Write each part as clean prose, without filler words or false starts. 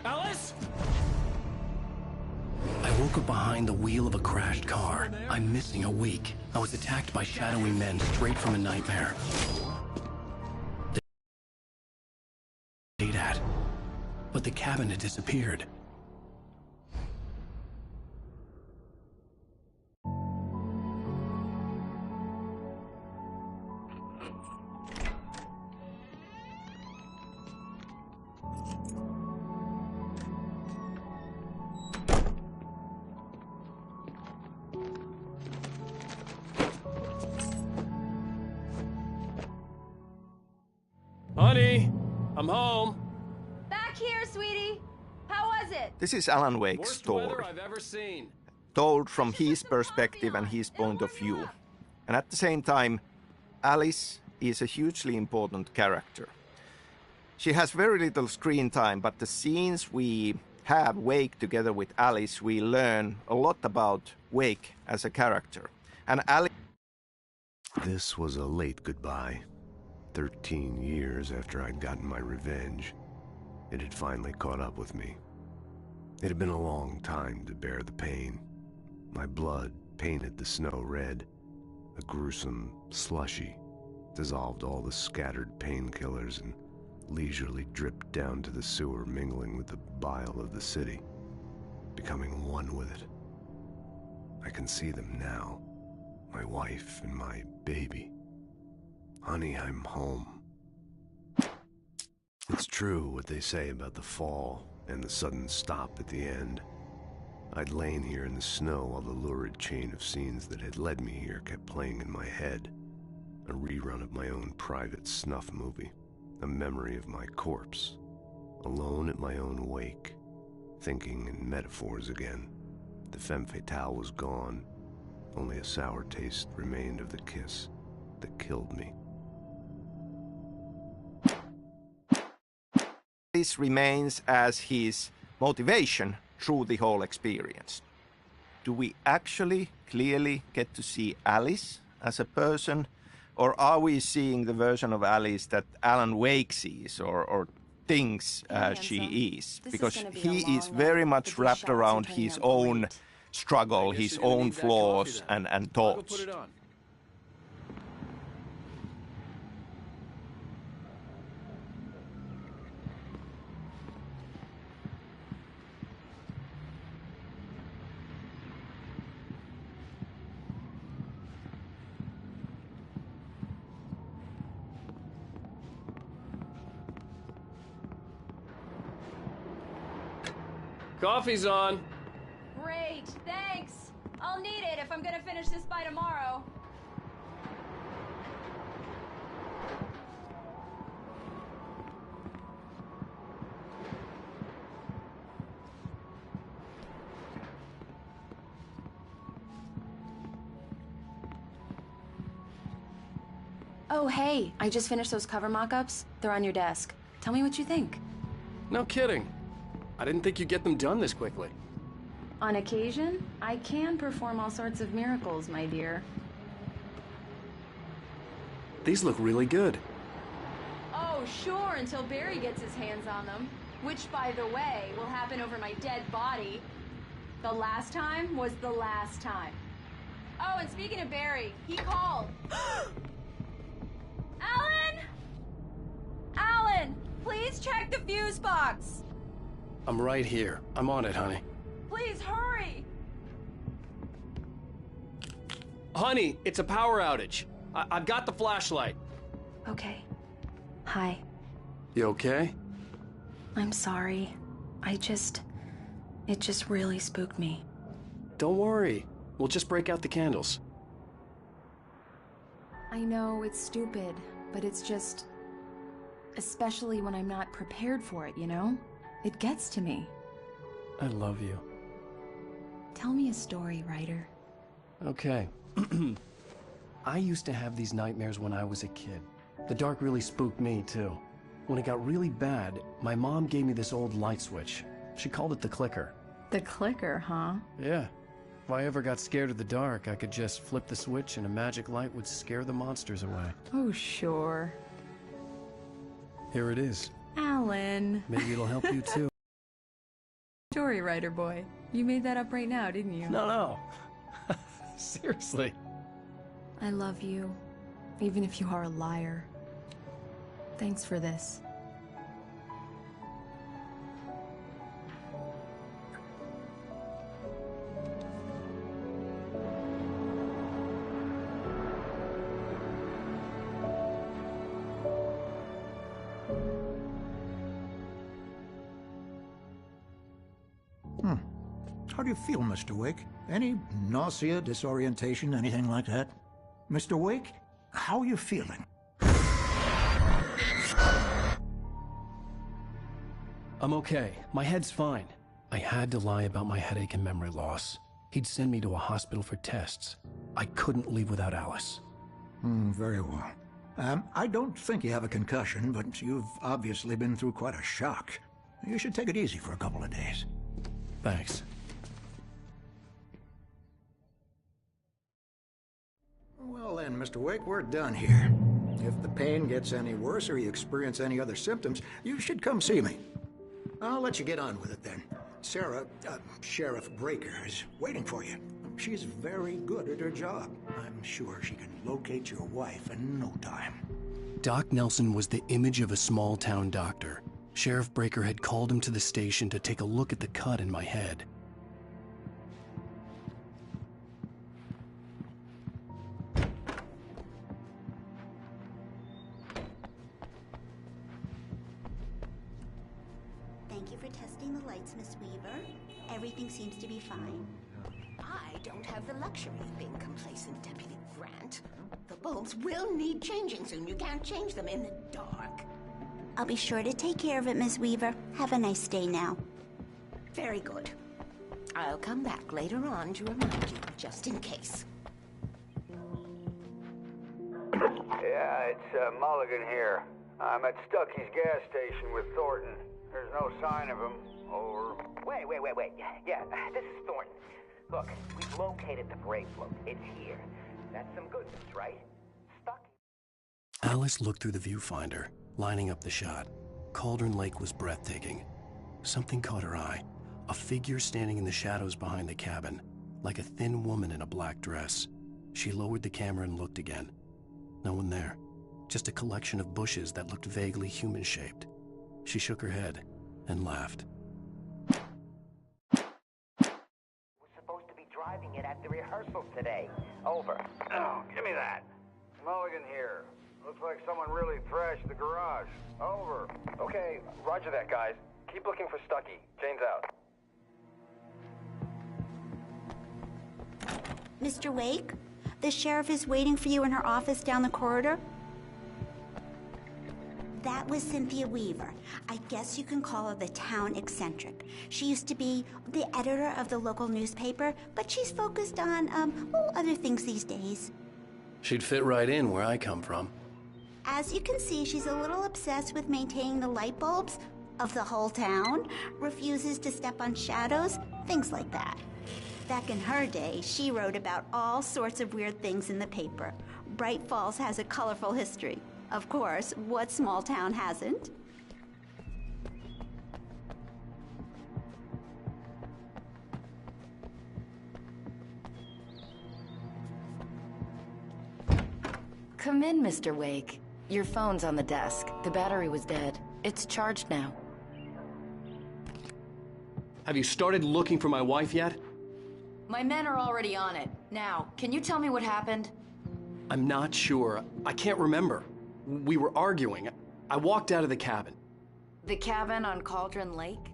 Alice? I woke up behind the wheel of a crashed car. I'm missing a week. I was attacked by shadowy men straight from a nightmare. They stayed at, but the cabin had disappeared. Honey, I'm home. Back here, sweetie. How was it? This is Alan Wake's Worst weather story, I've ever seen. told from his perspective and his point of view. And at the same time, Alice is a hugely important character. She has very little screen time, but the scenes we have Wake together with Alice, we learn a lot about Wake as a character. And Alice... This was a late goodbye. 13 years after I'd gotten my revenge, it had finally caught up with me. It had been a long time to bear the pain. My blood painted the snow red. A gruesome slushy dissolved all the scattered painkillers and leisurely dripped down to the sewer, mingling with the bile of the city, becoming one with it. I can see them now, my wife and my baby. Honey, I'm home. It's true what they say about the fall and the sudden stop at the end. I'd lain here in the snow while the lurid chain of scenes that had led me here kept playing in my head. A rerun of my own private snuff movie. A memory of my corpse. Alone at my own wake. Thinking in metaphors again. The femme fatale was gone. Only a sour taste remained of the kiss that killed me. This remains as his motivation through the whole experience. Do we actually clearly get to see Alice as a person, or are we seeing the version of Alice that Alan Wake sees or thinks she is? Because he is very much wrapped around his own struggle, his own flaws and thoughts. Coffee's on. Great, thanks. I'll need it if I'm gonna finish this by tomorrow. Oh, hey, I just finished those cover mock-ups. They're on your desk. Tell me what you think. No kidding. I didn't think you'd get them done this quickly. On occasion, I can perform all sorts of miracles, my dear. These look really good. Oh, sure, until Barry gets his hands on them. Which, by the way, will happen over my dead body. The last time was the last time. Oh, and speaking of Barry, he called. Alan! Alan, please check the fuse box. I'm right here. I'm on it, honey. Please hurry! Honey, it's a power outage. I've got the flashlight. Okay. Hi. You okay? I'm sorry. It just really spooked me. Don't worry. We'll just break out the candles. I know it's stupid, but it's just... especially when I'm not prepared for it, you know? It gets to me. I love you. Tell me a story, writer. Okay. I used to have these nightmares when I was a kid. The dark really spooked me, too. When it got really bad, my mom gave me this old light switch. She called it the clicker. The clicker, huh? Yeah. If I ever got scared of the dark, I could just flip the switch and a magic light would scare the monsters away. Oh, sure. Here it is. Alan. Maybe it'll help you, too. story writer boy. You made that up right now, didn't you? No. Seriously. I love you, even if you are a liar. Thanks for this. How do you feel, Mr. Wake? Any nausea, disorientation, anything like that? Mr. Wake, how are you feeling? I'm okay. My head's fine. I had to lie about my headache and memory loss. He'd send me to a hospital for tests. I couldn't leave without Alice. Very well. I don't think you have a concussion, but you've obviously been through quite a shock. You should take it easy for a couple of days. Thanks. Well then, Mr. Wake, we're done here. If the pain gets any worse or you experience any other symptoms, you should come see me. I'll let you get on with it then. Sarah, Sheriff Breaker, is waiting for you. She's very good at her job. I'm sure she can locate your wife in no time. Doc Nelson was the image of a small-town doctor. Sheriff Breaker had called him to the station to take a look at the cut in my head. Thank you for testing the lights, Miss Weaver. Everything seems to be fine. I don't have the luxury of being complacent, Deputy Grant. The bulbs will need changing soon. You can't change them in the dark. I'll be sure to take care of it, Miss Weaver. Have a nice day now. Very good. I'll come back later on to remind you, just in case. Yeah, it's Mulligan here. I'm at Stucky's gas station with Thornton. There's no sign of him. Over. Wait. Yeah, this is Thornton. Look, we've located the brake float. It's here. That's some good news, right? Stucky. Alice looked through the viewfinder, lining up the shot. Cauldron Lake was breathtaking. Something caught her eye. A figure standing in the shadows behind the cabin, like a thin woman in a black dress. She lowered the camera and looked again. No one there. Just a collection of bushes that looked vaguely human-shaped. She shook her head and laughed. We're supposed to be driving it at the rehearsal today. Over. Oh, give me that. Mulligan here. Looks like someone really thrashed the garage. Over. Okay, roger that, guys. Keep looking for Stucky. Jane's out. Mr. Wake, the sheriff is waiting for you in her office down the corridor. That was Cynthia Weaver. I guess you can call her the town eccentric. She used to be the editor of the local newspaper, but she's focused on, other things these days. She'd fit right in where I come from. As you can see, she's a little obsessed with maintaining the light bulbs of the whole town, refuses to step on shadows, things like that. Back in her day, she wrote about all sorts of weird things in the paper. Bright Falls has a colorful history. Of course, what small town hasn't? Come in, Mr. Wake. Your phone's on the desk. The battery was dead. It's charged now. Have you started looking for my wife yet? My men are already on it. Now, can you tell me what happened? I'm not sure. I can't remember. We were arguing. I walked out of the cabin. The cabin on Cauldron Lake?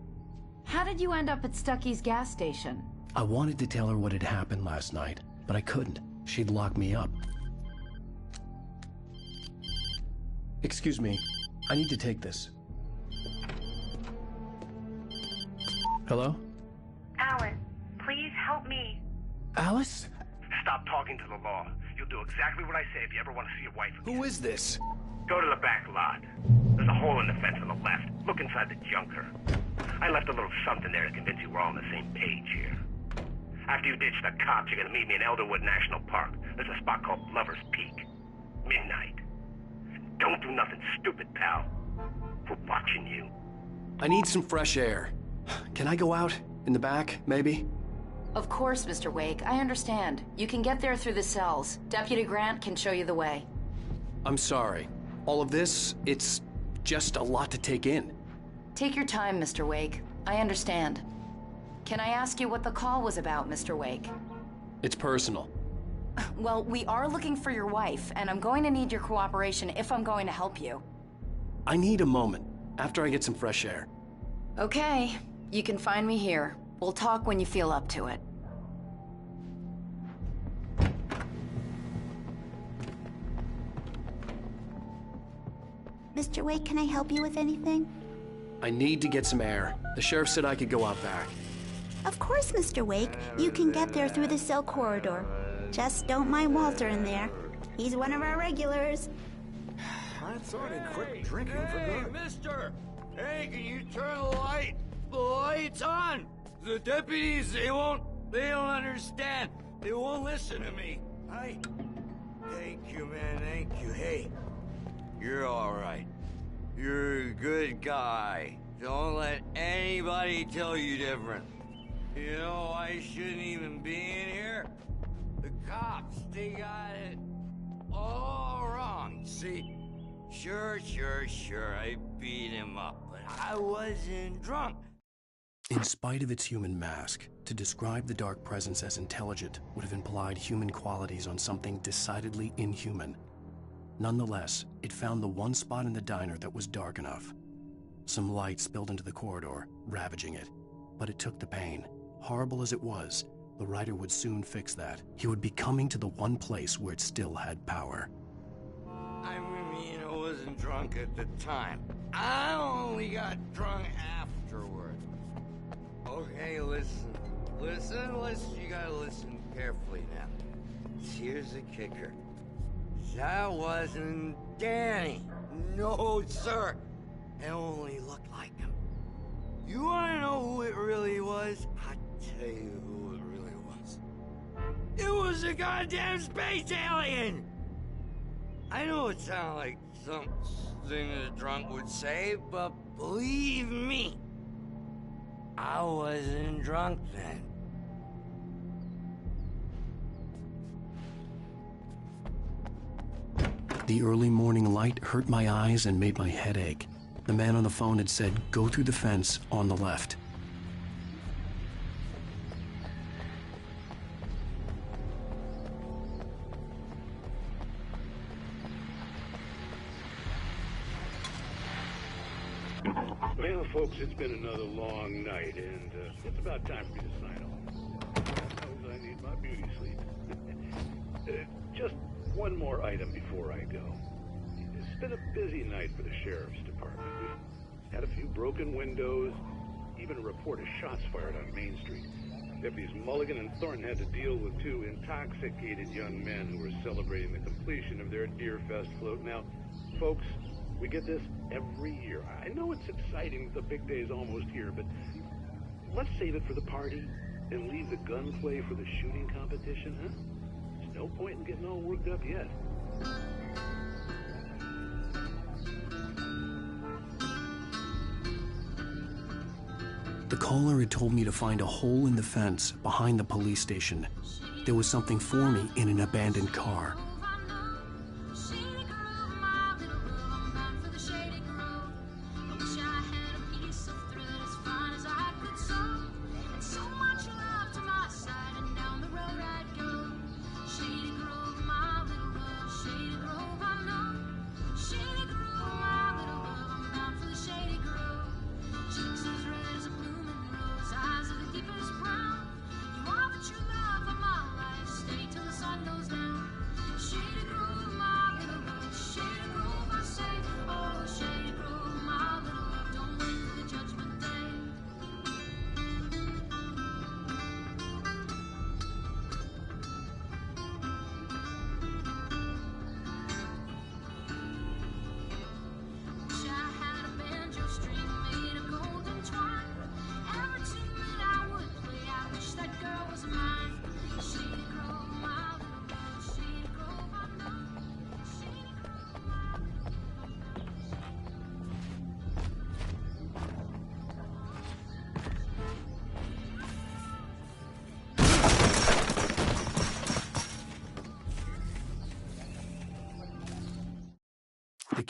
How did you end up at Stucky's gas station? I wanted to tell her what had happened last night, but I couldn't. She'd lock me up. Excuse me. I need to take this. Hello? Alan, please help me. Alice? Stop talking to the law. You'll do exactly what I say if you ever want to see your wife again. Who is this? Go to the back lot. There's a hole in the fence on the left. Look inside the junker. I left a little something there to convince you we're all on the same page here. After you ditch the cops, you're gonna meet me in Elderwood National Park. There's a spot called Lover's Peak. Midnight. Don't do nothing stupid, pal. We're watching you. I need some fresh air. Can I go out? In the back, maybe? Of course, Mr. Wake. I understand. You can get there through the cells. Deputy Grant can show you the way. I'm sorry. All of this, it's just a lot to take in. Take your time, Mr. Wake. I understand. Can I ask you what the call was about, Mr. Wake? It's personal. Well, we are looking for your wife, and I'm going to need your cooperation if I'm going to help you. I need a moment, after I get some fresh air. Okay. You can find me here. We'll talk when you feel up to it. Mr. Wake, can I help you with anything? I need to get some air. The sheriff said I could go out back. Of course, Mr. Wake. You can get there through the cell corridor. Just don't mind Walter in there. He's one of our regulars. I thought he'd quit drinking for good. Mister! Hey, can you turn the light? The light's on! The deputies, they don't understand. They won't listen to me. Thank you, man, thank you. Hey, you're all right. You're a good guy. Don't let anybody tell you different. You know, I shouldn't even be in here. The cops, they got it all wrong. See, sure, I beat him up, but I wasn't drunk. In spite of its human mask, to describe the Dark Presence as intelligent would have implied human qualities on something decidedly inhuman. Nonetheless, it found the one spot in the diner that was dark enough. Some light spilled into the corridor, ravaging it. But it took the pain. Horrible as it was, the writer would soon fix that. He would be coming to the one place where it still had power. I mean, I wasn't drunk at the time. I only got drunk afterward. Okay, listen. You gotta listen carefully now. Here's the kicker. That wasn't Danny. No, sir. It only looked like him. You wanna know who it really was? I'll tell you who it really was. It was a goddamn space alien! I know it sounds like something a drunk would say, but believe me, I wasn't drunk then. The early morning light hurt my eyes and made my head ache. The man on the phone had said, go through the fence on the left. Well, folks, it's been another long night, and it's about time for me to sign off. I need my beauty sleep. Just one more item before I go. It's been a busy night for the sheriff's department. We've had a few broken windows, even a report of shots fired on Main Street. Deputies Mulligan and Thornton had to deal with two intoxicated young men who were celebrating the completion of their Deerfest float. Now, folks, we get this every year. I know it's exciting, the big day's almost here, but let's save it for the party and leave the gunplay for the shooting competition, huh? There's no point in getting all worked up yet. The caller had told me to find a hole in the fence behind the police station. There was something for me in an abandoned car.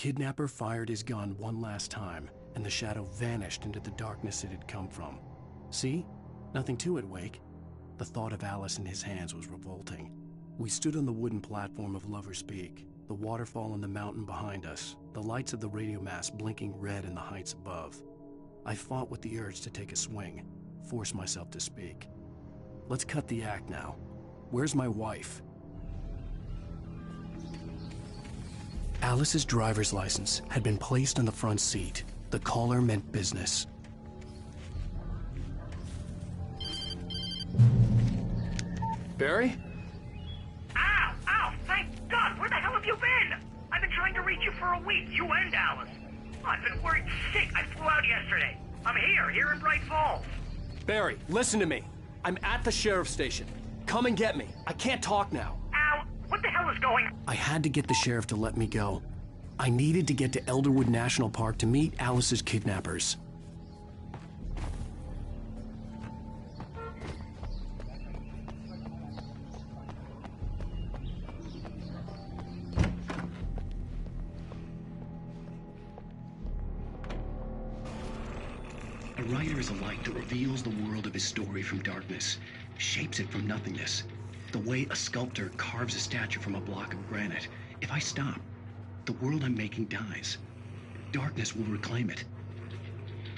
kidnapper fired his gun one last time, and the shadow vanished into the darkness it had come from. See? Nothing to it, Wake. The thought of Alice in his hands was revolting. We stood on the wooden platform of Lover's Peak, the waterfall and the mountain behind us, the lights of the radio mast blinking red in the heights above. I fought with the urge to take a swing, force myself to speak. Let's cut the act now. Where's my wife? Alice's driver's license had been placed on the front seat. The caller meant business. Barry? Ow! Ow! Thank God! Where the hell have you been? I've been trying to reach you for a week, you and Alice. I've been worried sick. I flew out yesterday. I'm here in Bright Falls. Barry, listen to me. I'm at the sheriff's station. Come and get me. I can't talk now. Ow! What the hell is going on? I had to get the sheriff to let me go. I needed to get to Elderwood National Park to meet Alice's kidnappers. A writer is a light that reveals the world of his story from darkness, shapes it from nothingness. The way a sculptor carves a statue from a block of granite. If I stop, the world I'm making dies. Darkness will reclaim it.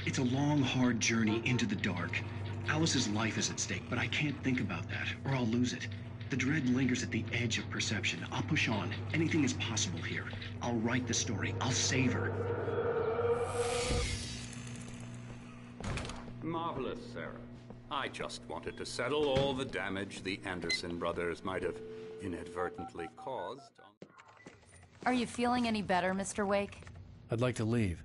It's a long, hard journey into the dark. Alice's life is at stake, but I can't think about that, or I'll lose it. The dread lingers at the edge of perception. I'll push on. Anything is possible here. I'll write the story. I'll save her. Marvelous, Sarah. I just wanted to settle all the damage the Anderson brothers might have inadvertently caused. Are you feeling any better, Mr. Wake? I'd like to leave.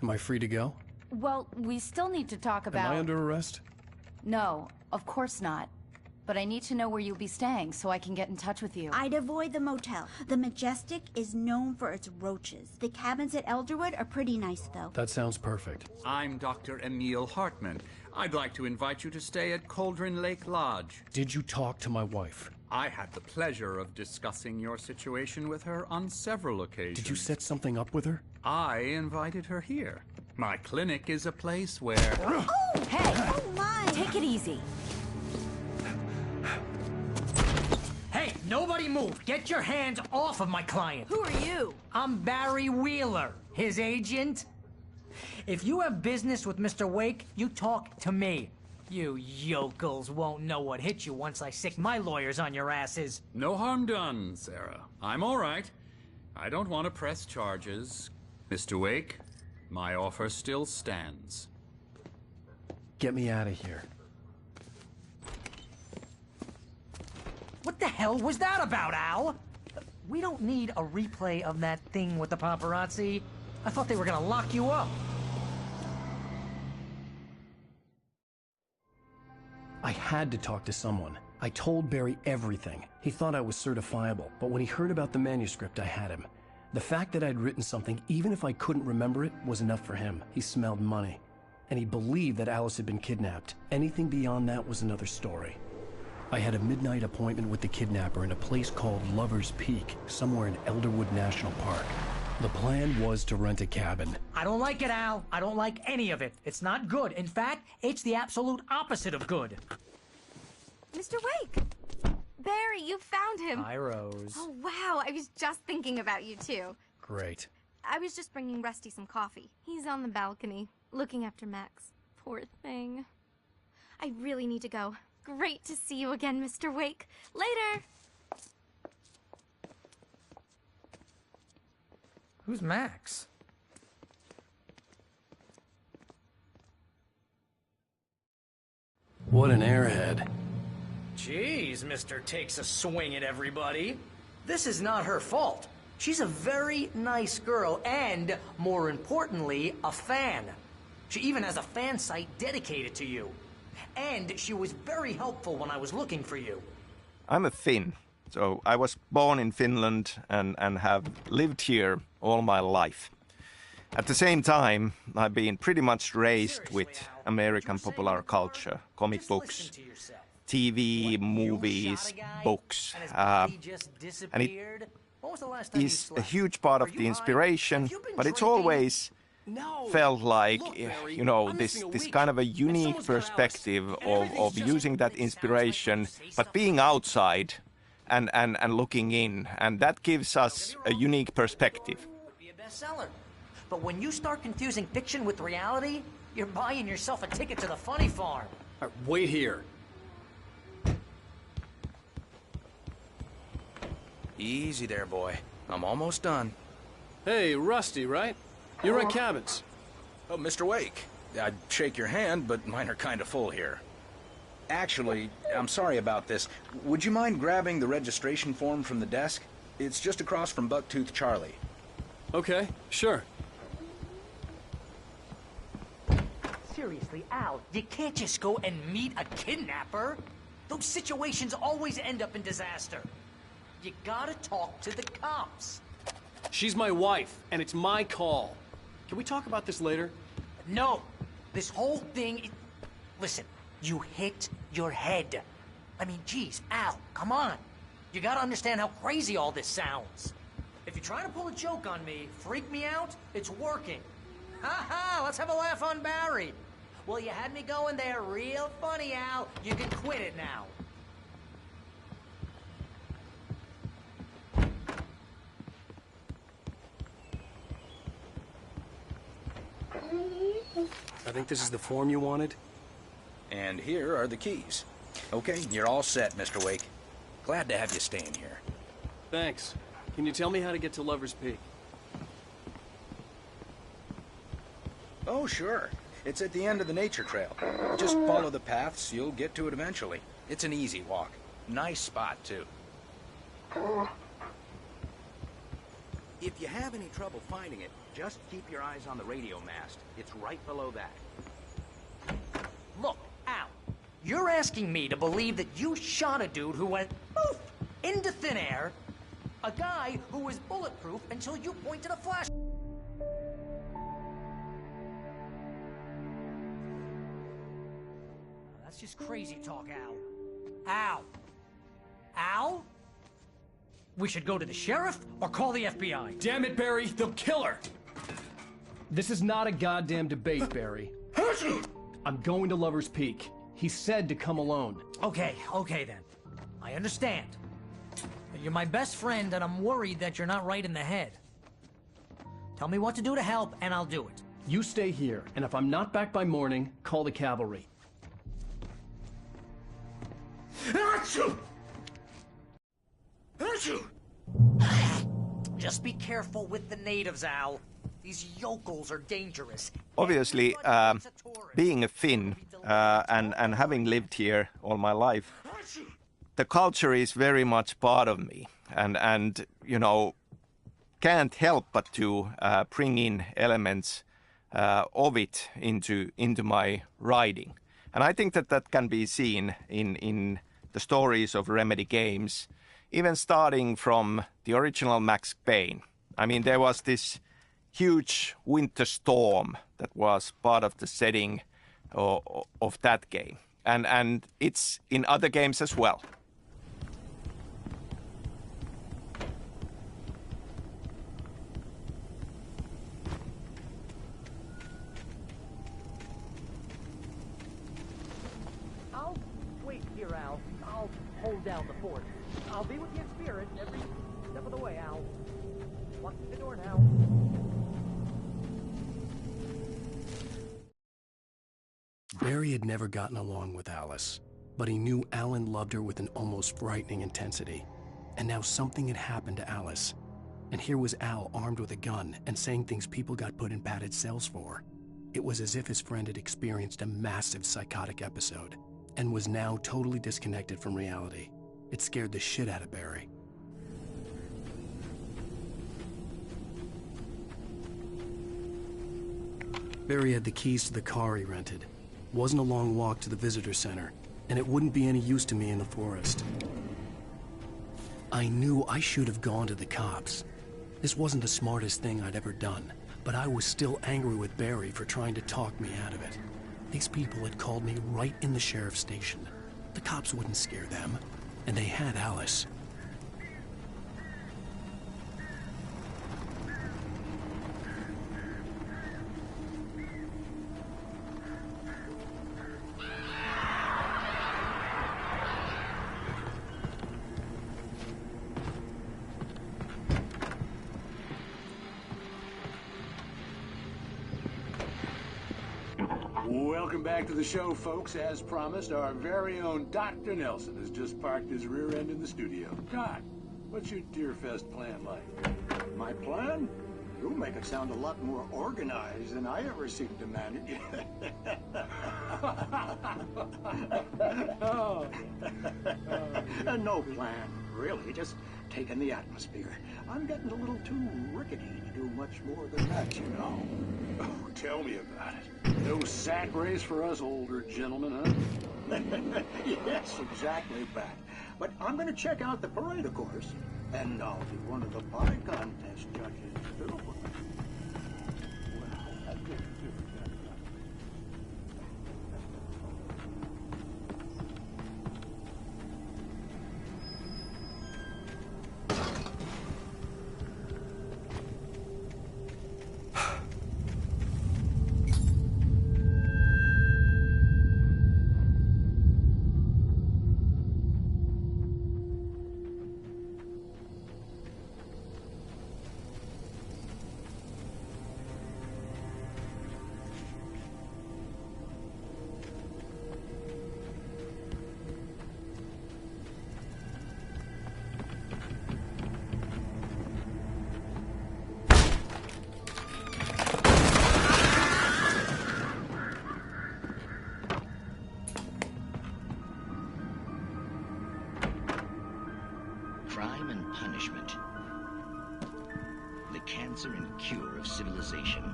Am I free to go? Well, we still need to talk about... Am I under arrest? No, of course not. But I need to know where you'll be staying so I can get in touch with you. I'd avoid the motel. The Majestic is known for its roaches. The cabins at Elderwood are pretty nice, though. That sounds perfect. I'm Dr. Emil Hartman. I'd like to invite you to stay at Cauldron Lake Lodge. Did you talk to my wife? I had the pleasure of discussing your situation with her on several occasions. Did you set something up with her? I invited her here. My clinic is a place where... Oh, hey! Oh, my! Take it easy. Hey, nobody move! Get your hands off of my client! Who are you? I'm Barry Wheeler, his agent. If you have business with Mr. Wake, you talk to me. You yokels won't know what hit you once I sick my lawyers on your asses. No harm done, Sarah. I'm all right. I don't want to press charges. Mr. Wake, my offer still stands. Get me out of here. What the hell was that about, Al? We don't need a replay of that thing with the paparazzi. I thought they were gonna lock you up. I had to talk to someone. I told Barry everything. He thought I was certifiable, but when he heard about the manuscript, I had him. The fact that I'd written something, even if I couldn't remember it, was enough for him. He smelled money. And he believed that Alice had been kidnapped. Anything beyond that was another story. I had a midnight appointment with the kidnapper in a place called Lover's Peak, somewhere in Elderwood National Park. The plan was to rent a cabin. I don't like it, Al. I don't like any of it. It's not good. In fact, it's the absolute opposite of good. Mr. Wake! Barry, you found him. Hi, Rose. Oh, wow. I was just thinking about you, too. Great. I was just bringing Rusty some coffee. He's on the balcony, looking after Max. Poor thing. I really need to go. Great to see you again, Mr. Wake. Later! Who's Max? What an airhead. Jeez, Mr. Takes a swing at everybody. This is not her fault. She's a very nice girl and, more importantly, a fan. She even has a fan site dedicated to you. And she was very helpful when I was looking for you. I'm a Finn, so I was born in Finland and have lived here all my life. At the same time, I've been pretty much raised with American popular culture, comic books, TV, movies, books. And is a huge part of the inspiration, but it's always felt like, you know, this kind of a unique perspective of using that inspiration, but being outside and looking in, and that gives us a unique perspective. Be a bestseller. But when you start confusing fiction with reality, you're buying yourself a ticket to the funny farm. All right, wait here. Easy there, boy. I'm almost done. Hey, Rusty, right? You rent cabins. Oh, Mr. Wake. I'd shake your hand, but mine are kind of full here. Actually, I'm sorry about this. Would you mind grabbing the registration form from the desk? It's just across from Bucktooth Charlie. Okay, sure. Seriously, Al, you can't just go and meet a kidnapper. Those situations always end up in disaster. You gotta talk to the cops. She's my wife, and it's my call. Can we talk about this later? No. This whole thing... Listen, you hit your head. I mean, geez, Al, come on. You gotta understand how crazy all this sounds. If you're trying to pull a joke on me, freak me out, it's working. Ha ha, let's have a laugh on Barry. Well, you had me going there real funny, Al. You can quit it now. I think this is the form you wanted. And here are the keys. Okay, you're all set, Mr. Wake. Glad to have you staying here. Thanks. Can you tell me how to get to Lover's Peak? Oh, sure. It's at the end of the nature trail. Just follow the paths, you'll get to it eventually. It's an easy walk. Nice spot, too. If you have any trouble finding it, just keep your eyes on the radio mast. It's right below that. Look, Al, you're asking me to believe that you shot a dude who went poof into thin air, a guy who was bulletproof until you pointed a flash. That's just crazy talk, Al. Al? Al? We should go to the sheriff or call the FBI. Damn it, Barry, they'll kill her! This is not a goddamn debate, Barry. I'm going to Lover's Peak. He said to come alone. Okay then. I understand. You're my best friend, and I'm worried that you're not right in the head. Tell me what to do to help, and I'll do it. You stay here, and if I'm not back by morning, call the cavalry. Just be careful with the natives, Al. These yokels are dangerous. Obviously, being a Finn and having lived here all my life, the culture is very much part of me, and you know, can't help but to bring in elements of it into my writing. And I think that can be seen in the stories of Remedy games, even starting from the original Max Payne. I mean, there was this huge winter storm that was part of the setting of that game. And it's in other games as well. I'll wait here, Al. I'll hold down the fort. I'll be with you in spirit every step of the way, Al. Walk through the door now. Barry had never gotten along with Alice, but he knew Alan loved her with an almost frightening intensity. And now something had happened to Alice. And here was Al armed with a gun and saying things people got put in padded cells for. It was as if his friend had experienced a massive psychotic episode and was now totally disconnected from reality. It scared the shit out of Barry. Barry had the keys to the car he rented. Wasn't a long walk to the visitor center, and it wouldn't be any use to me in the forest. I knew I should have gone to the cops. This wasn't the smartest thing I'd ever done, but I was still angry with Barry for trying to talk me out of it. These people had called me right in the sheriff's station. The cops wouldn't scare them, and they had Alice. Welcome back to the show, folks. As promised, our very own Dr. Nelson has just parked his rear end in the studio. Doc, what's your Deerfest plan like? My plan? You make it sound a lot more organized than I ever seem to manage. No plan, really. Just taking the atmosphere. I'm getting a little too rickety to do much more than that, you know. Oh, tell me about it. No sack race for us older gentlemen, huh? Yes, exactly that. But I'm going to check out the parade, of course. And I'll be one of the pie contest judges, too. Crime and punishment. The cancer and cure of civilization.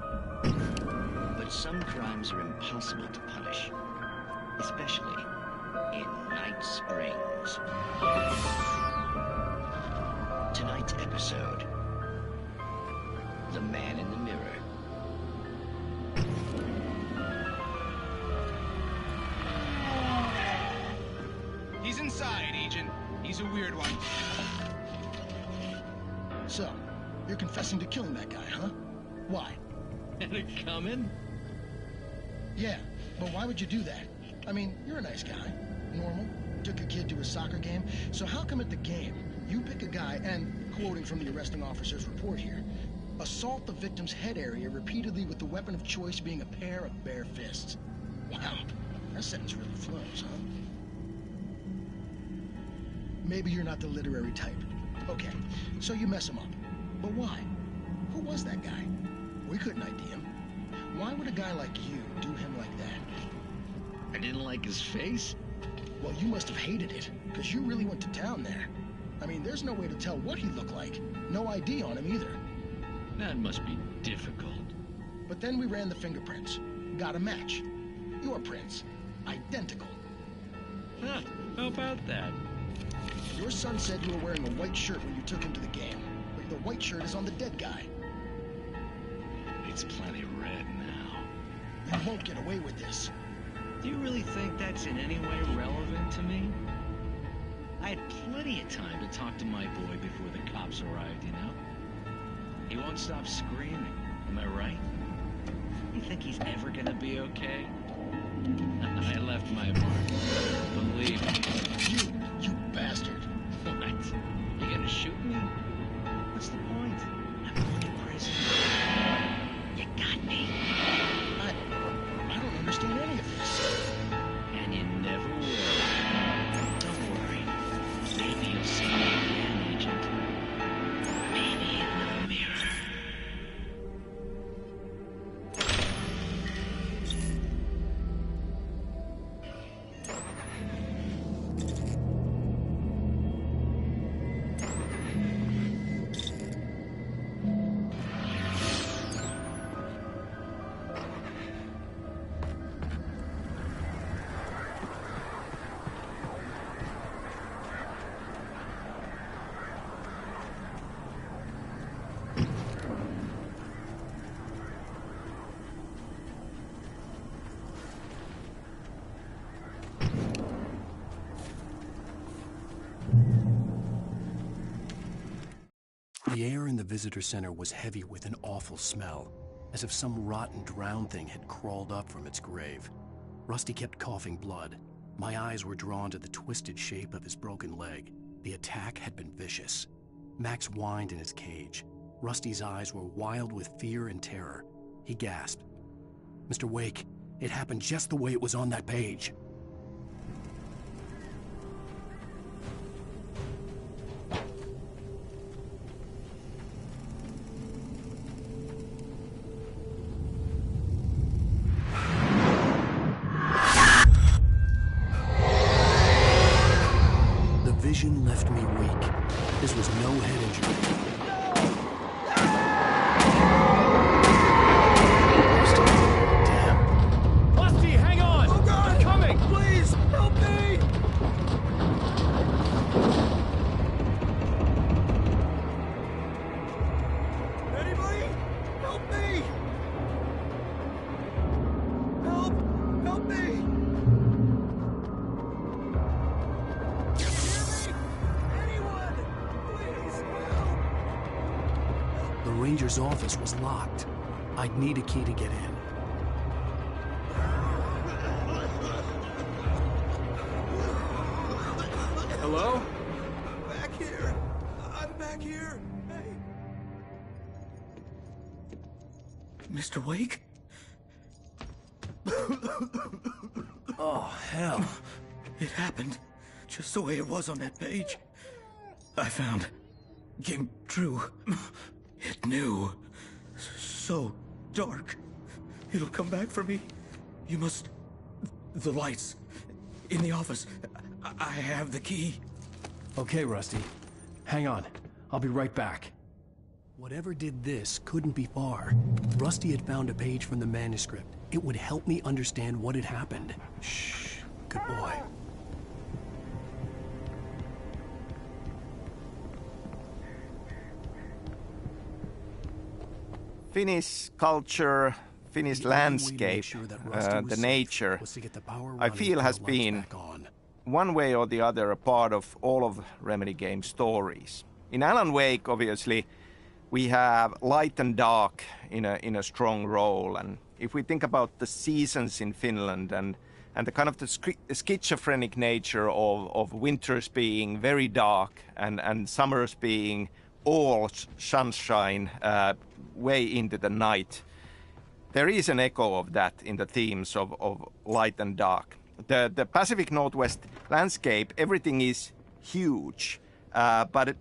But some crimes are impossible to punish, especially in Night Springs. Tonight's episode, The Man in the Mirror. He's inside, Agent. He's a weird one. So, you're confessing to killing that guy, huh? Why? Had it coming? Yeah, but why would you do that? I mean, you're a nice guy. Normal. Took a kid to a soccer game. So how come at the game, you pick a guy and, quoting from the arresting officer's report here, assault the victim's head area repeatedly with the weapon of choice being a pair of bare fists? Wow, that sentence really flows, huh? Maybe you're not the literary type. Okay, so you mess him up. But why? Who was that guy? We couldn't ID him. Why would a guy like you do him like that? I didn't like his face? Well, you must have hated it, because you really went to town there. I mean, there's no way to tell what he looked like. No ID on him either. That must be difficult. But then we ran the fingerprints. Got a match. Your prints. Identical. Huh, how about that? Your son said you were wearing a white shirt when you took him to the game. But the white shirt is on the dead guy. It's plenty red now. You won't get away with this. Do you really think that's in any way relevant to me? I had plenty of time to talk to my boy before the cops arrived, you know? He won't stop screaming, am I right? You think he's ever gonna be okay? I left my mark. Believe me. You bastard. What? You gonna shoot me? What's the point? I'm going to prison. You got me. I don't understand any of this. And you never will. Don't worry. Maybe you'll see me again, Agent. Maybe in the mirror. The air in the visitor center was heavy with an awful smell, as if some rotten drowned thing had crawled up from its grave. Rusty kept coughing blood. My eyes were drawn to the twisted shape of his broken leg. The attack had been vicious. Max whined in his cage. Rusty's eyes were wild with fear and terror. He gasped. "Mr. Wake, It happened just the way it was on that page. The vision left me weak. This was no head injury. Ranger's office was locked. I'd need a key to get in. Hello? Back here. I'm back here. Hey. Mr. Wake? Oh, hell. It happened just the way it was on that page. I found. Came true. It knew. So dark. It'll come back for me. You must... The lights. In the office. I have the key. Okay, Rusty. Hang on. I'll be right back. Whatever did this couldn't be far. Rusty had found a page from the manuscript. It would help me understand what had happened. Shh. Good boy. Finnish culture, Finnish landscape, the nature, I feel has been, one way or the other, a part of all of Remedy Games' stories. In Alan Wake, obviously, we have light and dark in a strong role. And if we think about the seasons in Finland and the kind of the schizophrenic nature of winters being very dark and summers being all sunshine way into the night, there is an echo of that in the themes of light and dark. The Pacific Northwest landscape, everything is huge, but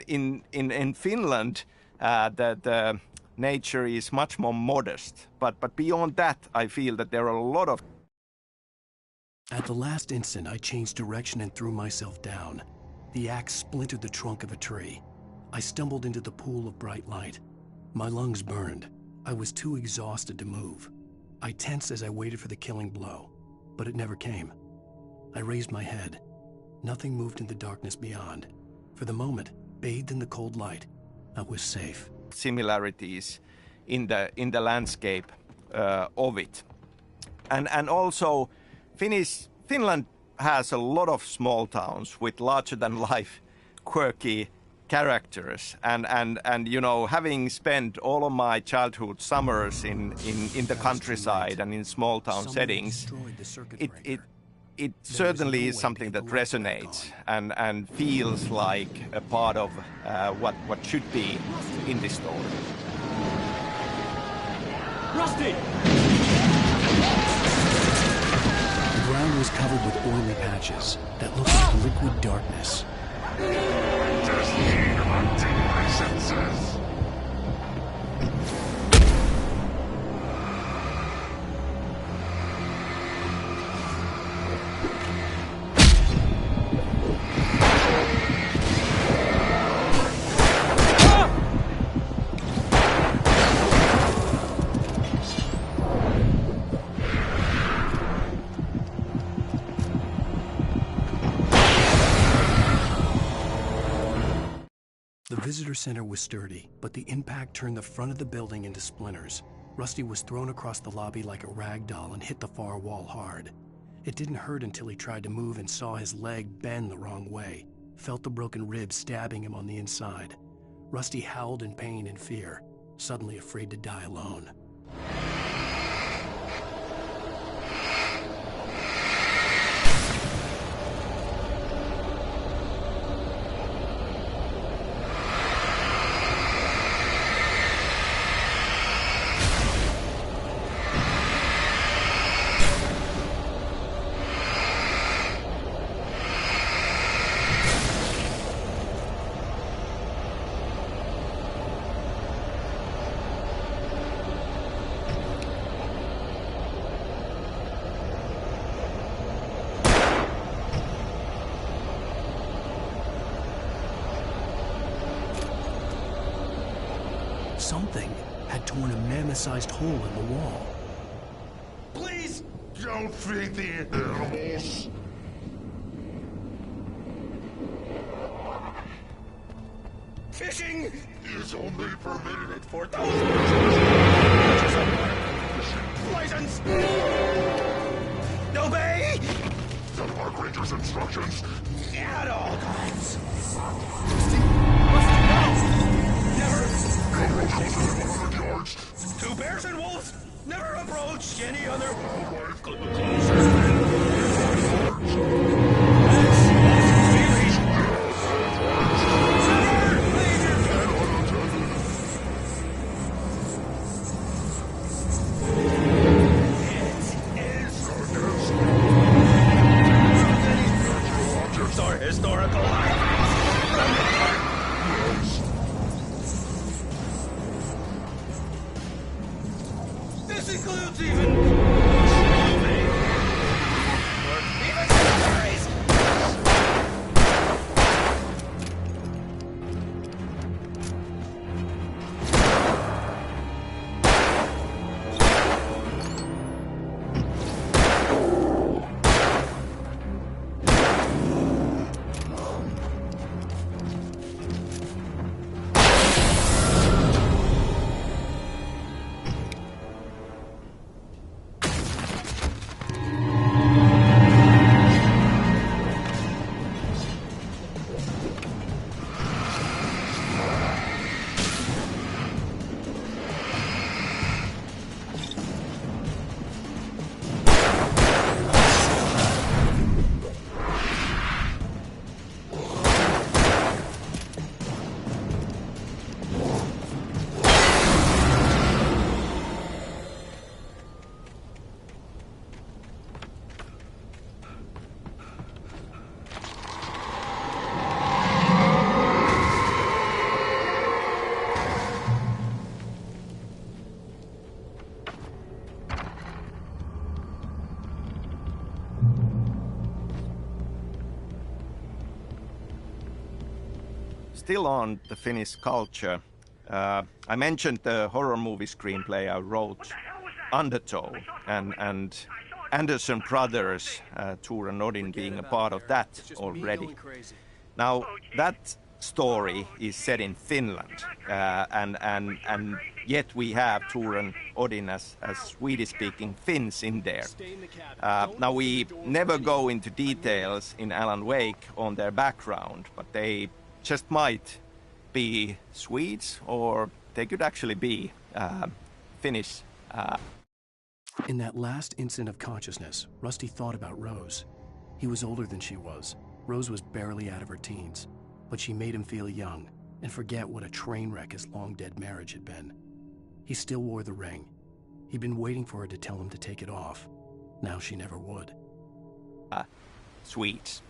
in Finland the nature is much more modest. But beyond that, I feel that there are a lot of. At the last instant, I changed direction and threw myself down. The axe splintered the trunk of a tree. I stumbled into the pool of bright light. My lungs burned. I was too exhausted to move. I tensed as I waited for the killing blow, but it never came. I raised my head. Nothing moved in the darkness beyond. For the moment, bathed in the cold light, I was safe. Similarities in the landscape of it, and also Finland has a lot of small towns with larger than life, quirky characters, and you know, having spent all of my childhood summers in the countryside and in small town settings, it certainly is something that resonates and feels like a part of what should be in this story. Rusty! The ground was covered with oily patches that looked like liquid darkness. Just need hunting my senses. The visitor center was sturdy, but the impact turned the front of the building into splinters. Rusty was thrown across the lobby like a rag doll and hit the far wall hard. It didn't hurt until he tried to move and saw his leg bend the wrong way, felt the broken rib stabbing him on the inside. Rusty howled in pain and fear, suddenly afraid to die alone. Something had torn a mammoth-sized hole in the wall. Please! Don't feed the animals! Fishing is only permitted for those license! Obey! The park ranger's instructions at all times. Never. Two bears and wolves never approach any other wildlife. Historical This includes even cemeteries. Still on the Finnish culture, I mentioned the horror movie screenplay I wrote, Undertow, and Anderson Brothers, Tor and Odin being a part of that already. Now, that story is set in Finland, and yet we have Tor and Odin as Swedish-speaking Finns in there. Now, we never go into details in Alan Wake on their background, but they just might be Swedes, or they could actually be Finnish. In that last instant of consciousness, Rusty thought about Rose. He was older than she was. Rose was barely out of her teens, but she made him feel young and forget what a train wreck his long-dead marriage had been. He still wore the ring. He'd been waiting for her to tell him to take it off. Now she never would. Swedes.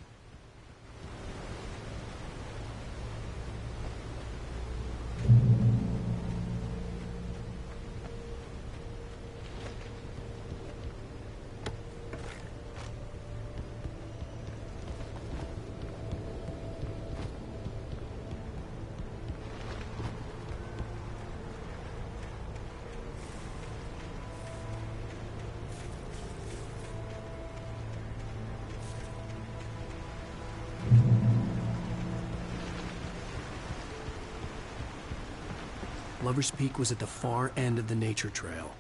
Lover's Peak was at the far end of the nature trail.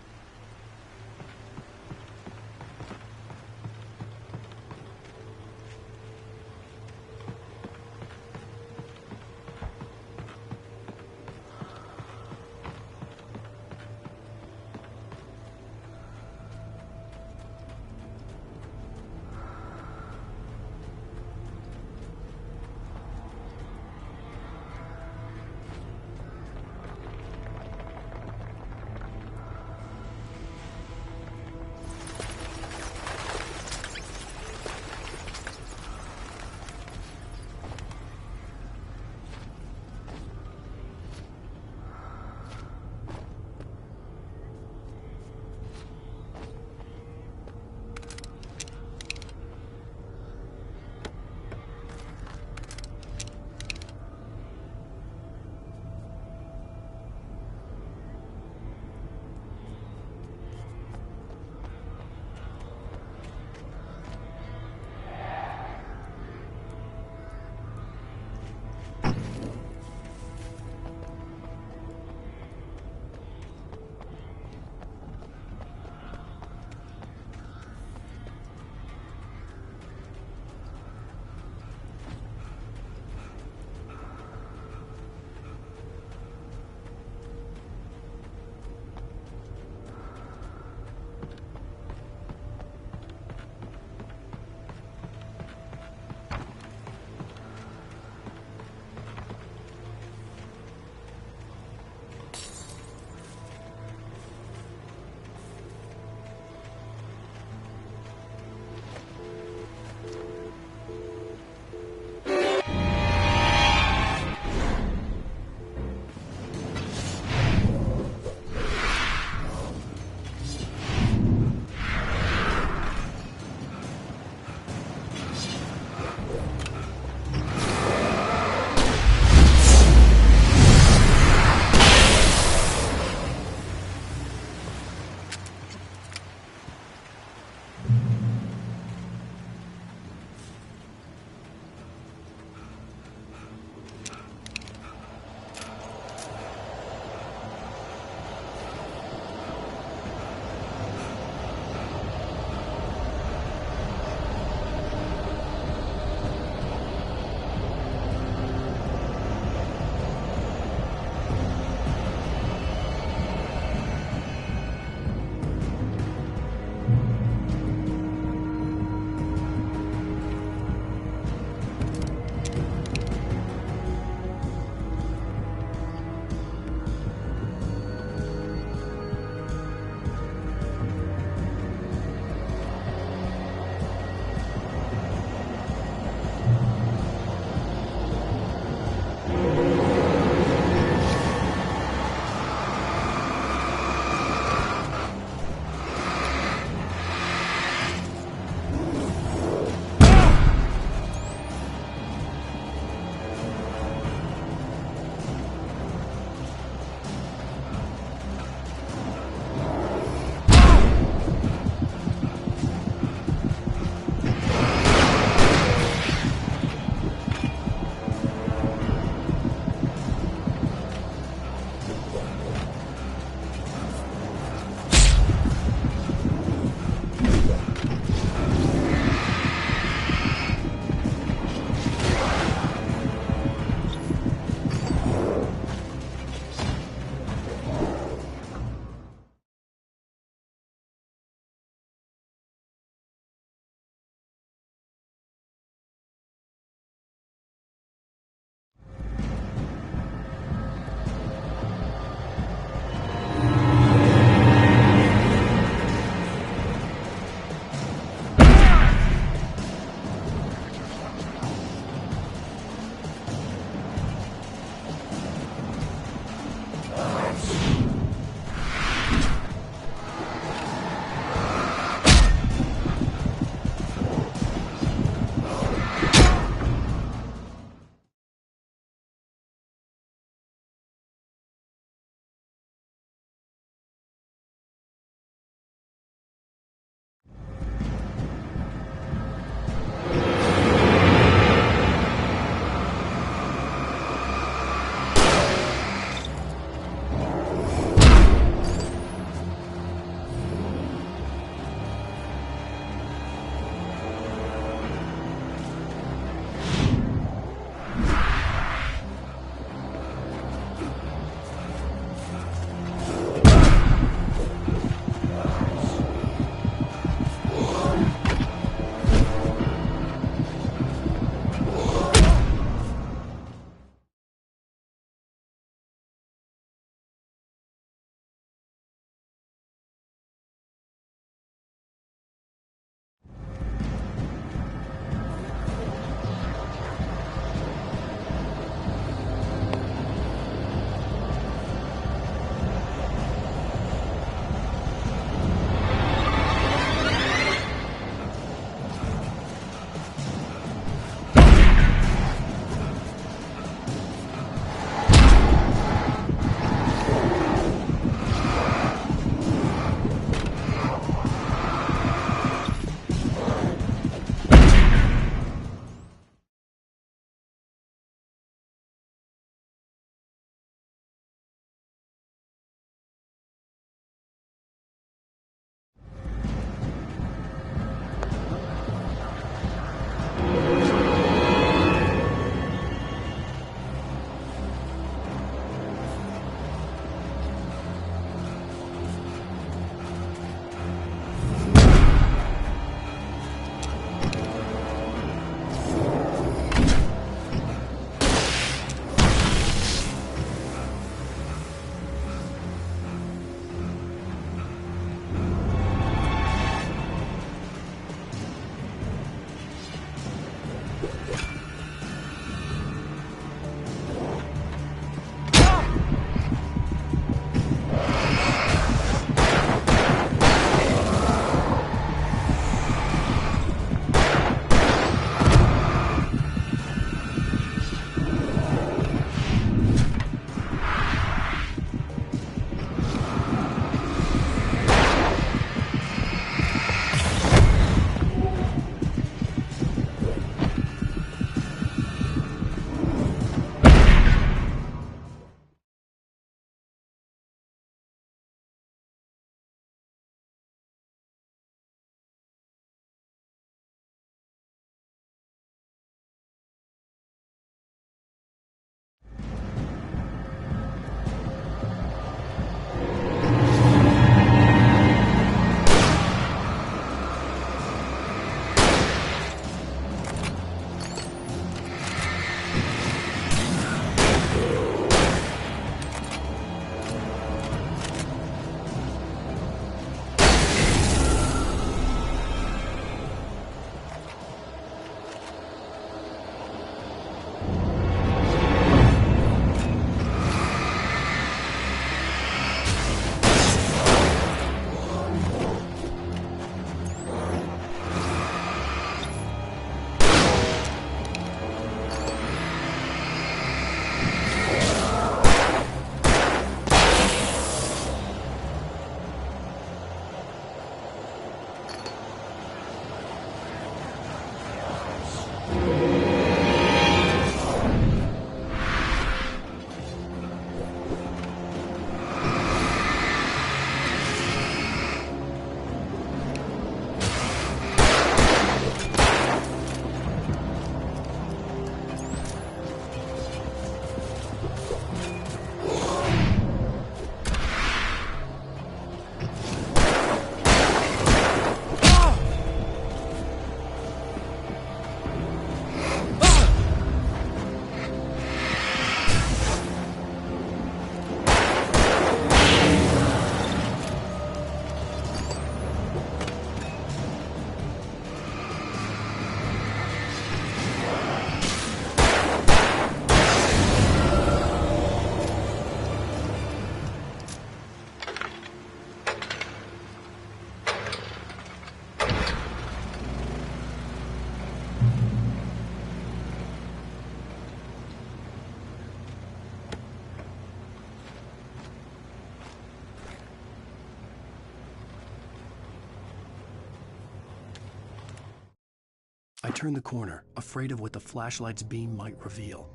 I turned the corner, afraid of what the flashlight's beam might reveal.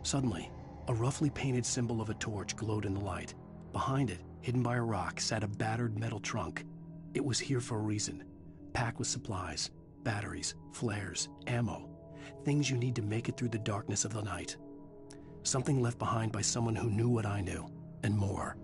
Suddenly, a roughly painted symbol of a torch glowed in the light. Behind it, hidden by a rock, sat a battered metal trunk. It was here for a reason, packed with supplies, batteries, flares, ammo, things you need to make it through the darkness of the night. Something left behind by someone who knew what I knew, and more.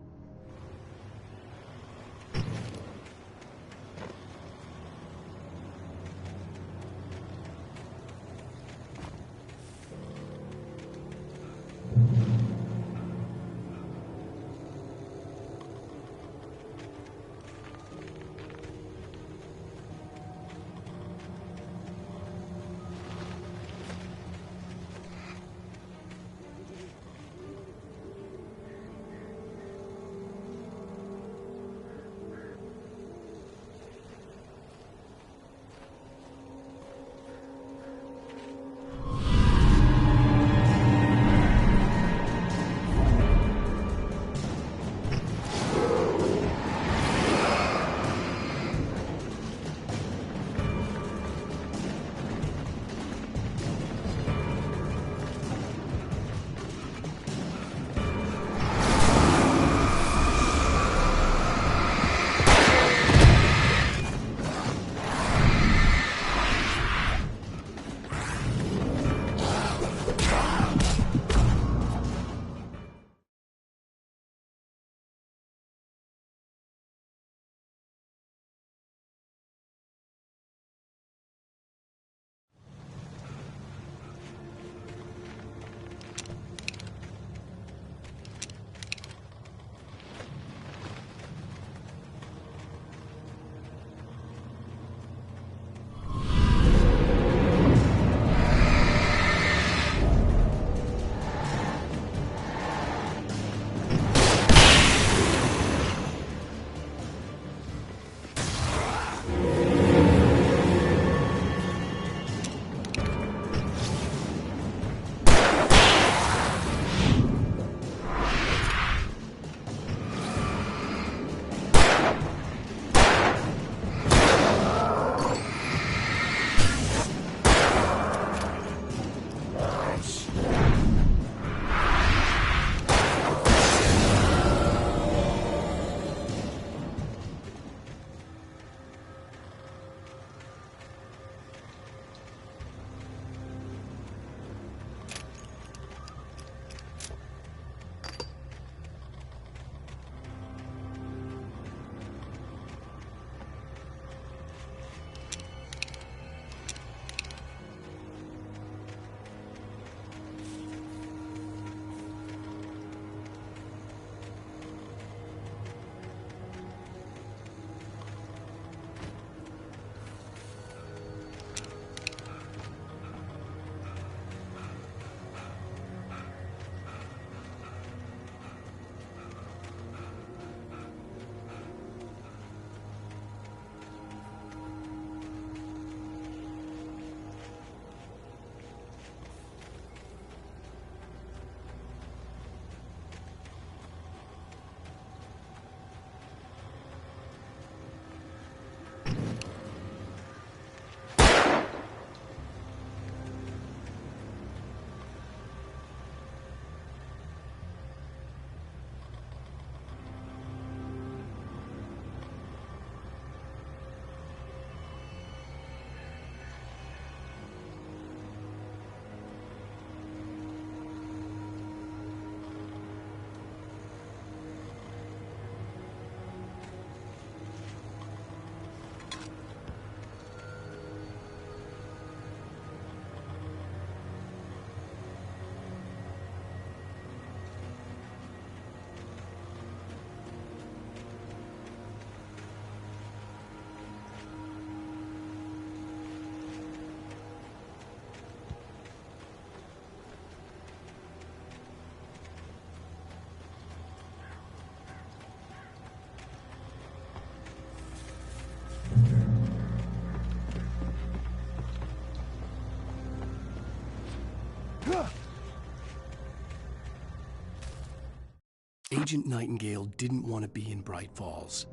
Agent Nightingale didn't want to be in Bright Falls.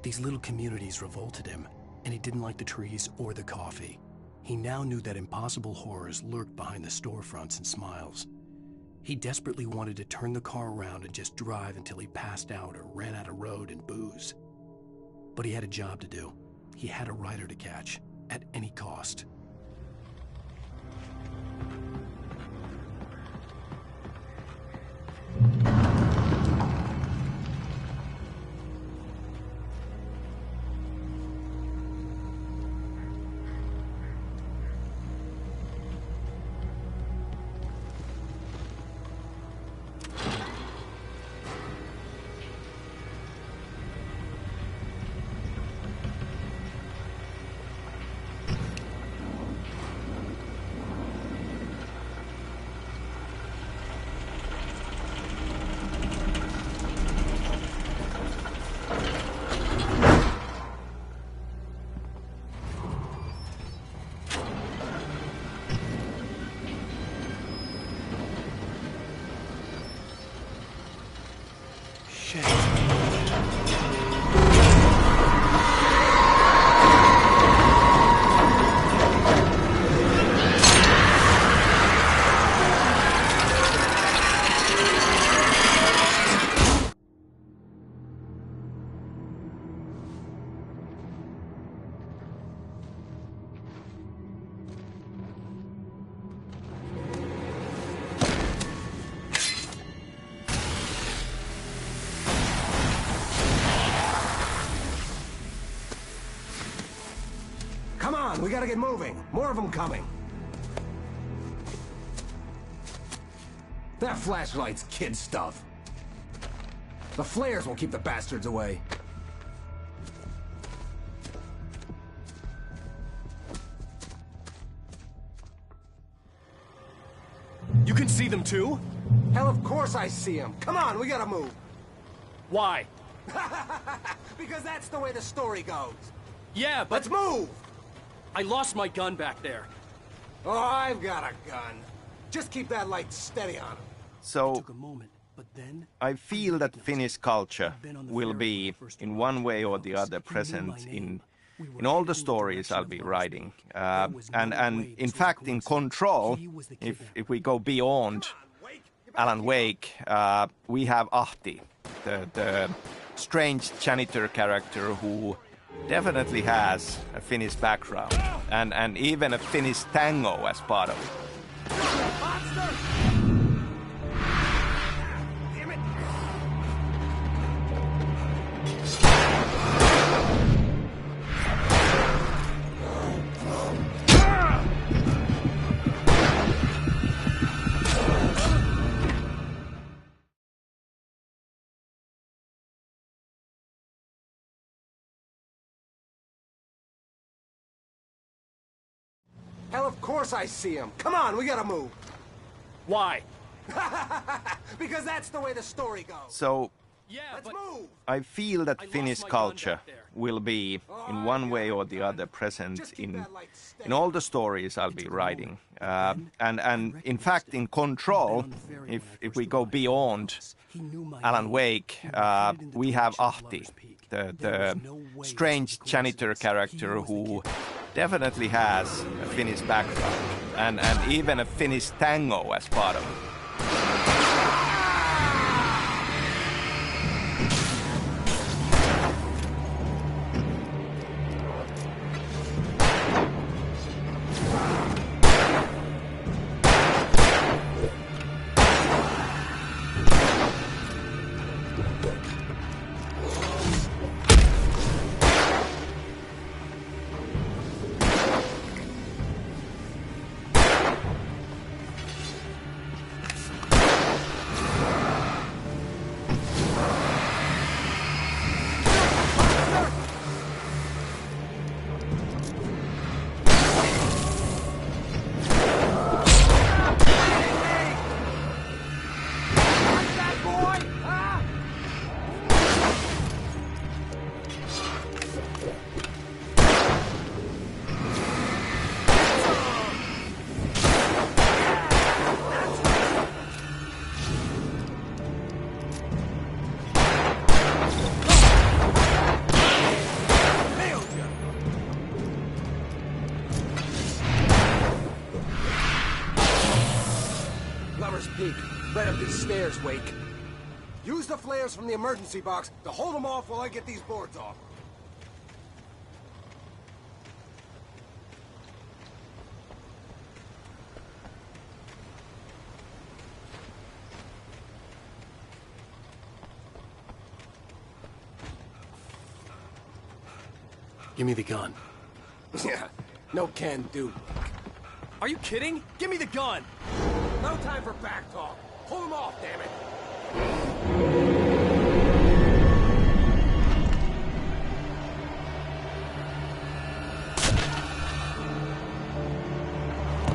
These little communities revolted him, and he didn't like the trees or the coffee. He now knew that impossible horrors lurked behind the storefronts and smiles. He desperately wanted to turn the car around and just drive until he passed out or ran out of road and booze. But he had a job to do. He had a rider to catch, at any cost. We gotta get moving. More of them coming. That flashlight's kid stuff. The flares won't keep the bastards away. You can see them too? Hell, of course I see them. Come on, we gotta move. Why? Because that's the way the story goes. Yeah, but... Let's move! I lost my gun back there. Oh, I've got a gun. Just keep that light steady on him. So, I feel that Finnish culture will be, in one way or the other, present in all the stories I'll be writing. And in fact, in Control, if we go beyond Alan Wake, we have Ahti, the strange janitor character who definitely has a Finnish background, and even a Finnish tango as part of it. Hell, of course I see him. Come on, we gotta move. Why? Because that's the way the story goes. So, Let's move. I feel that Finnish culture will be, in one way or the other, present in all the stories I'll be writing. And in fact, in Control, if we go beyond Alan Wake, we have Ahti, the strange janitor character who definitely has a Finnish background, and even a Finnish tango as part of it. first peek. Right up these stairs, Wake. Use the flares from the emergency box to hold them off while I get these boards off. Give me the gun. Yeah, no can do. Are you kidding? Give me the gun! No time for back talk. Pull them off, damn it!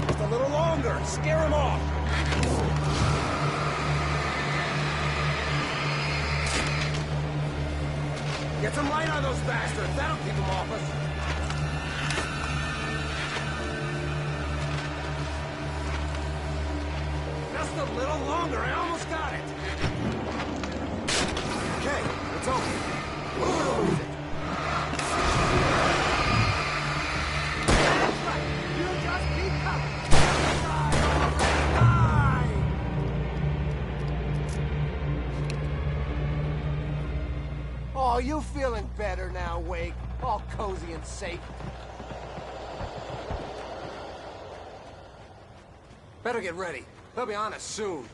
Just a little longer. Scare them off. Get some light on those bastards. That'll keep them off us. Just a little longer. I almost got it. Okay, it's over. Lose it. That's right. You just keep coming. Oh, you feeling better now, Wake? All cozy and safe. Better get ready. They'll be on us soon.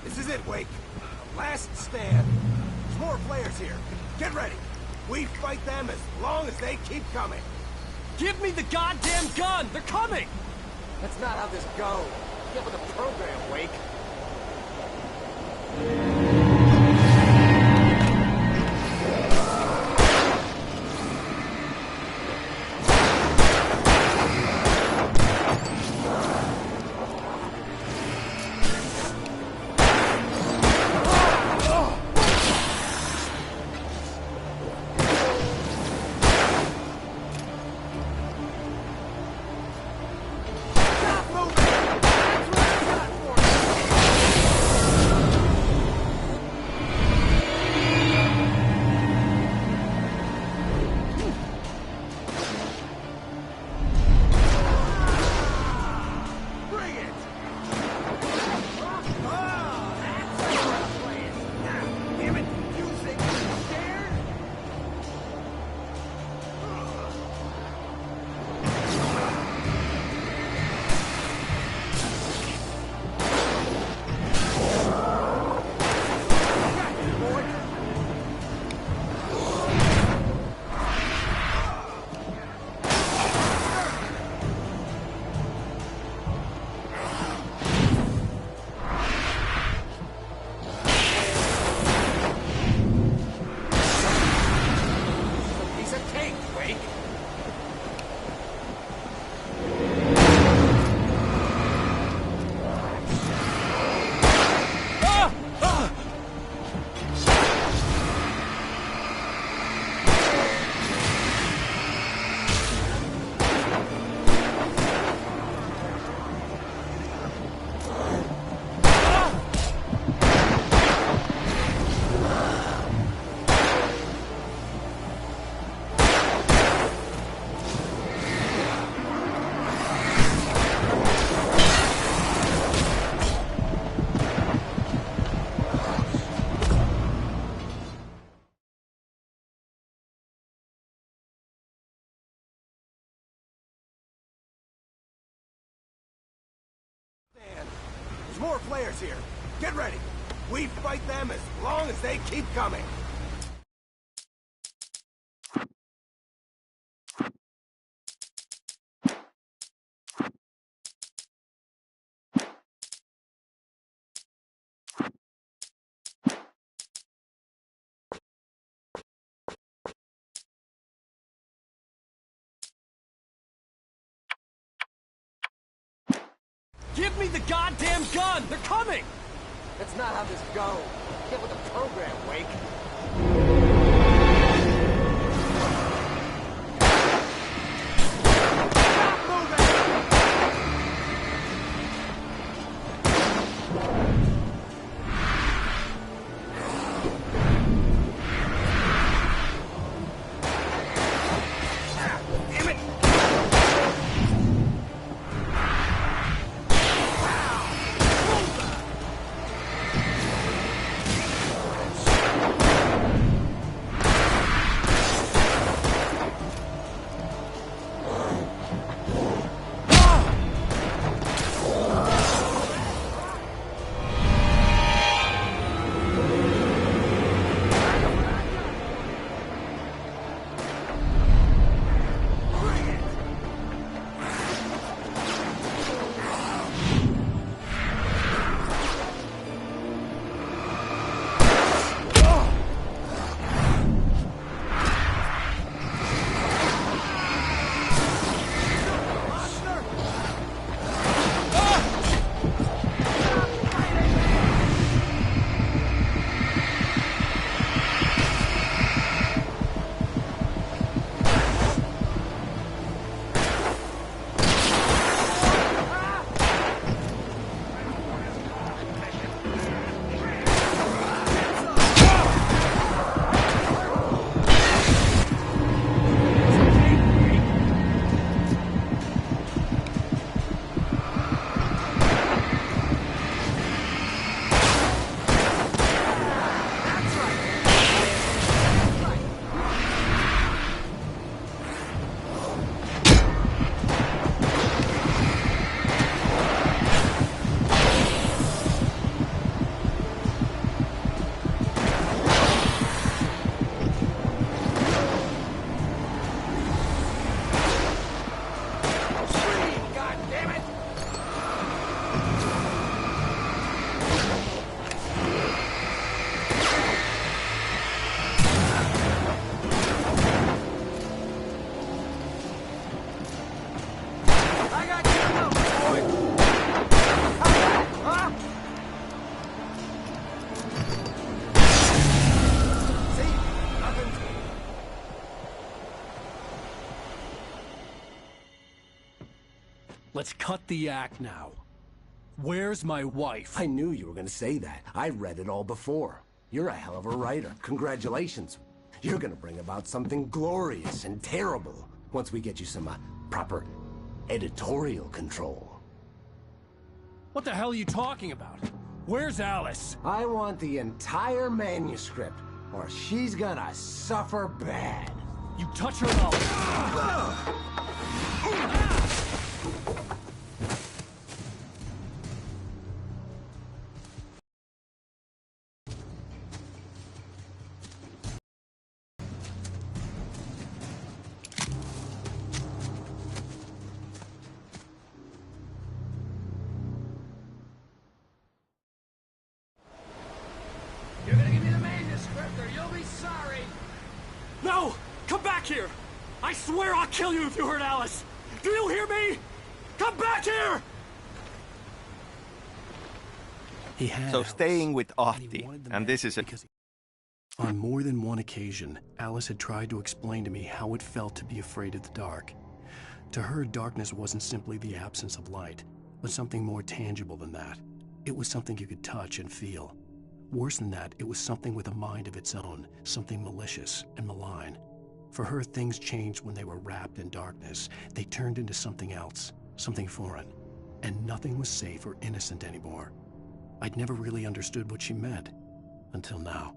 This is it, Wake. The last stand. There's more players here. Get ready. We fight them as long as they keep coming. Give me the goddamn gun! They're coming! That's not how this goes. Get with the program, Wake. There's more players here. Get ready. We fight them as long as they keep coming. Give me the goddamn gun! They're coming! That's not how this goes. Get with the program, Wake. Let's cut the act now. Where's my wife? I knew you were gonna say that. I read it all before. You're a hell of a writer. Congratulations. You're gonna bring about something glorious and terrible once we get you some proper editorial control. What the hell are you talking about? Where's Alice? I want the entire manuscript, or she's gonna suffer bad. You touch her and I'll... You're gonna give me the manuscript or you'll be sorry. No! Come back here! I swear I'll kill you if you hurt Alice! Do you hear me? Come back here! He had So Alice, staying with and he Ahti, wanted the and this is a... On more than one occasion, Alice had tried to explain to me how it felt to be afraid of the dark. To her, darkness wasn't simply the absence of light, but something more tangible than that. It was something you could touch and feel. Worse than that, it was something with a mind of its own, something malicious and malign. For her, things changed when they were wrapped in darkness. They turned into something else, something foreign. And nothing was safe or innocent anymore. I'd never really understood what she meant, until now.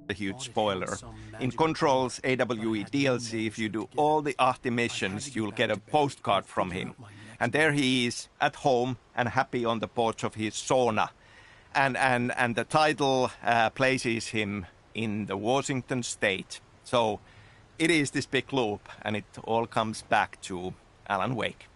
A huge spoiler. In Control's AWE DLC, if you do all the Ahti missions, you'll get a postcard from him. And there he is, at home and happy on the porch of his sauna. And the title places him in the Washington state. So it is this big loop, and it all comes back to Alan Wake.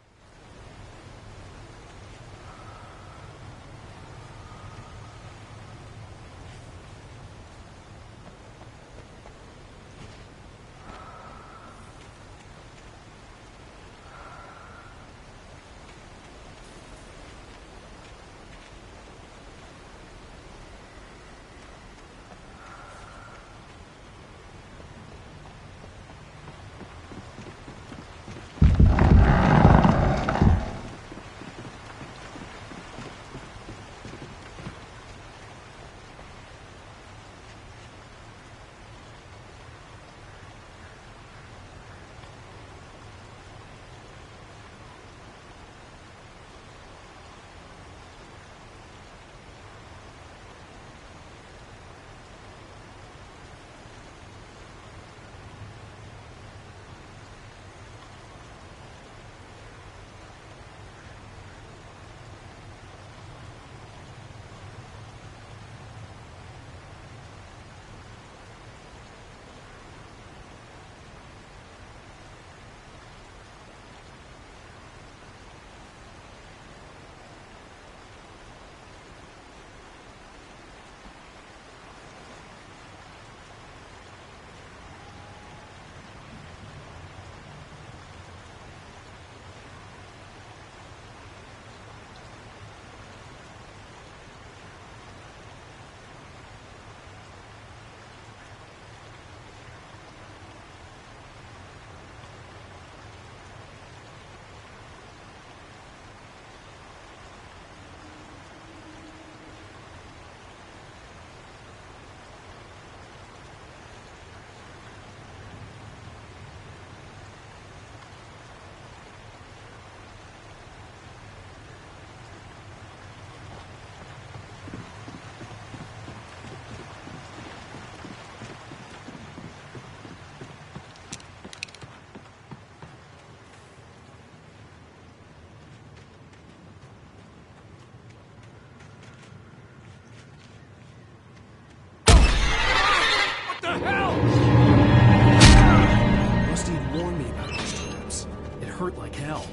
hurt like hell.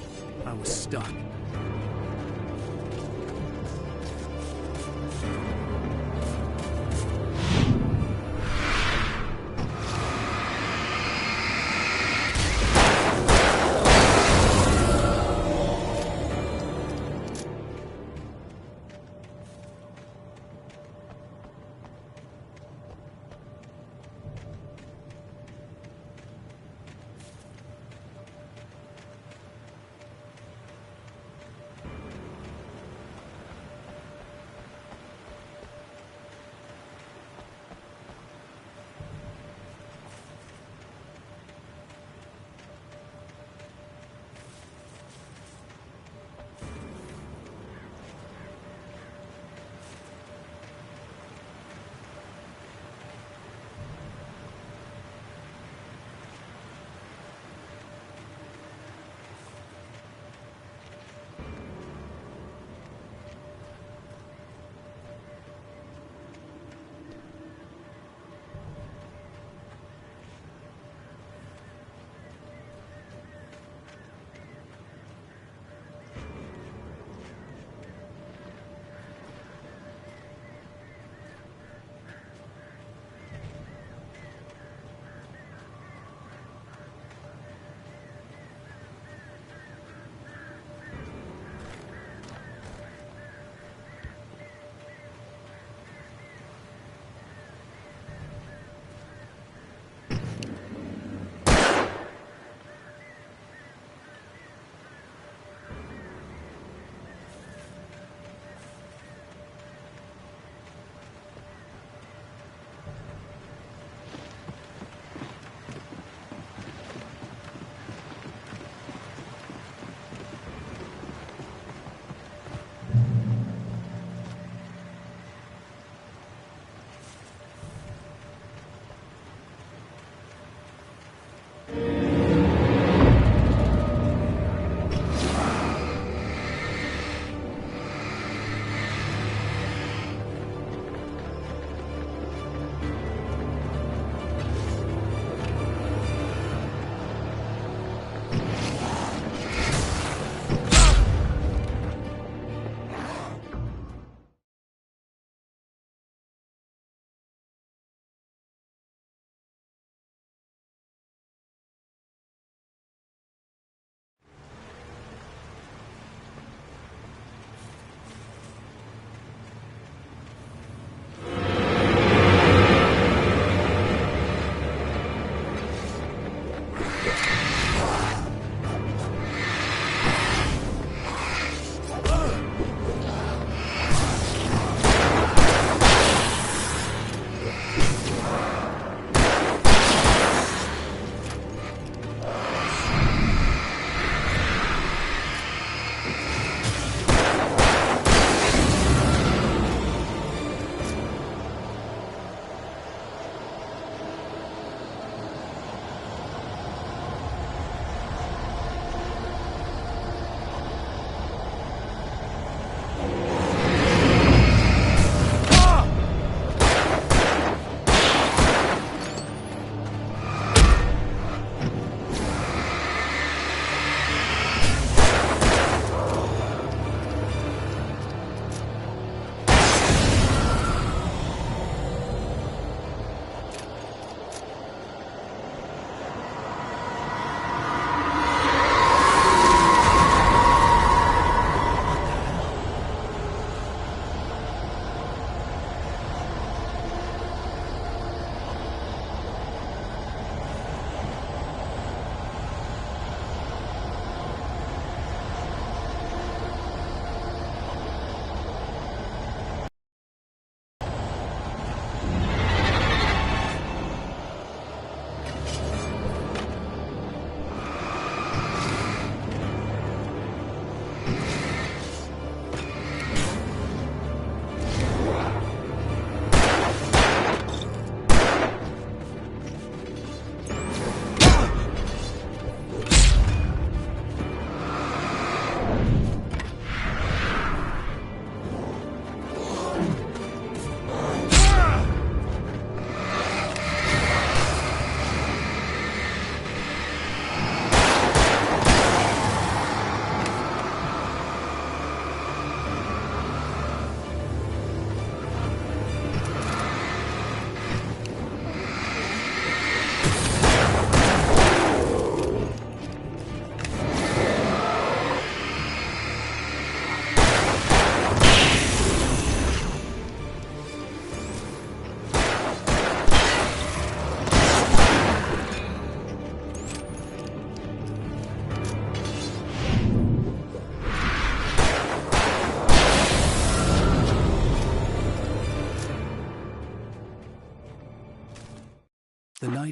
I was stuck.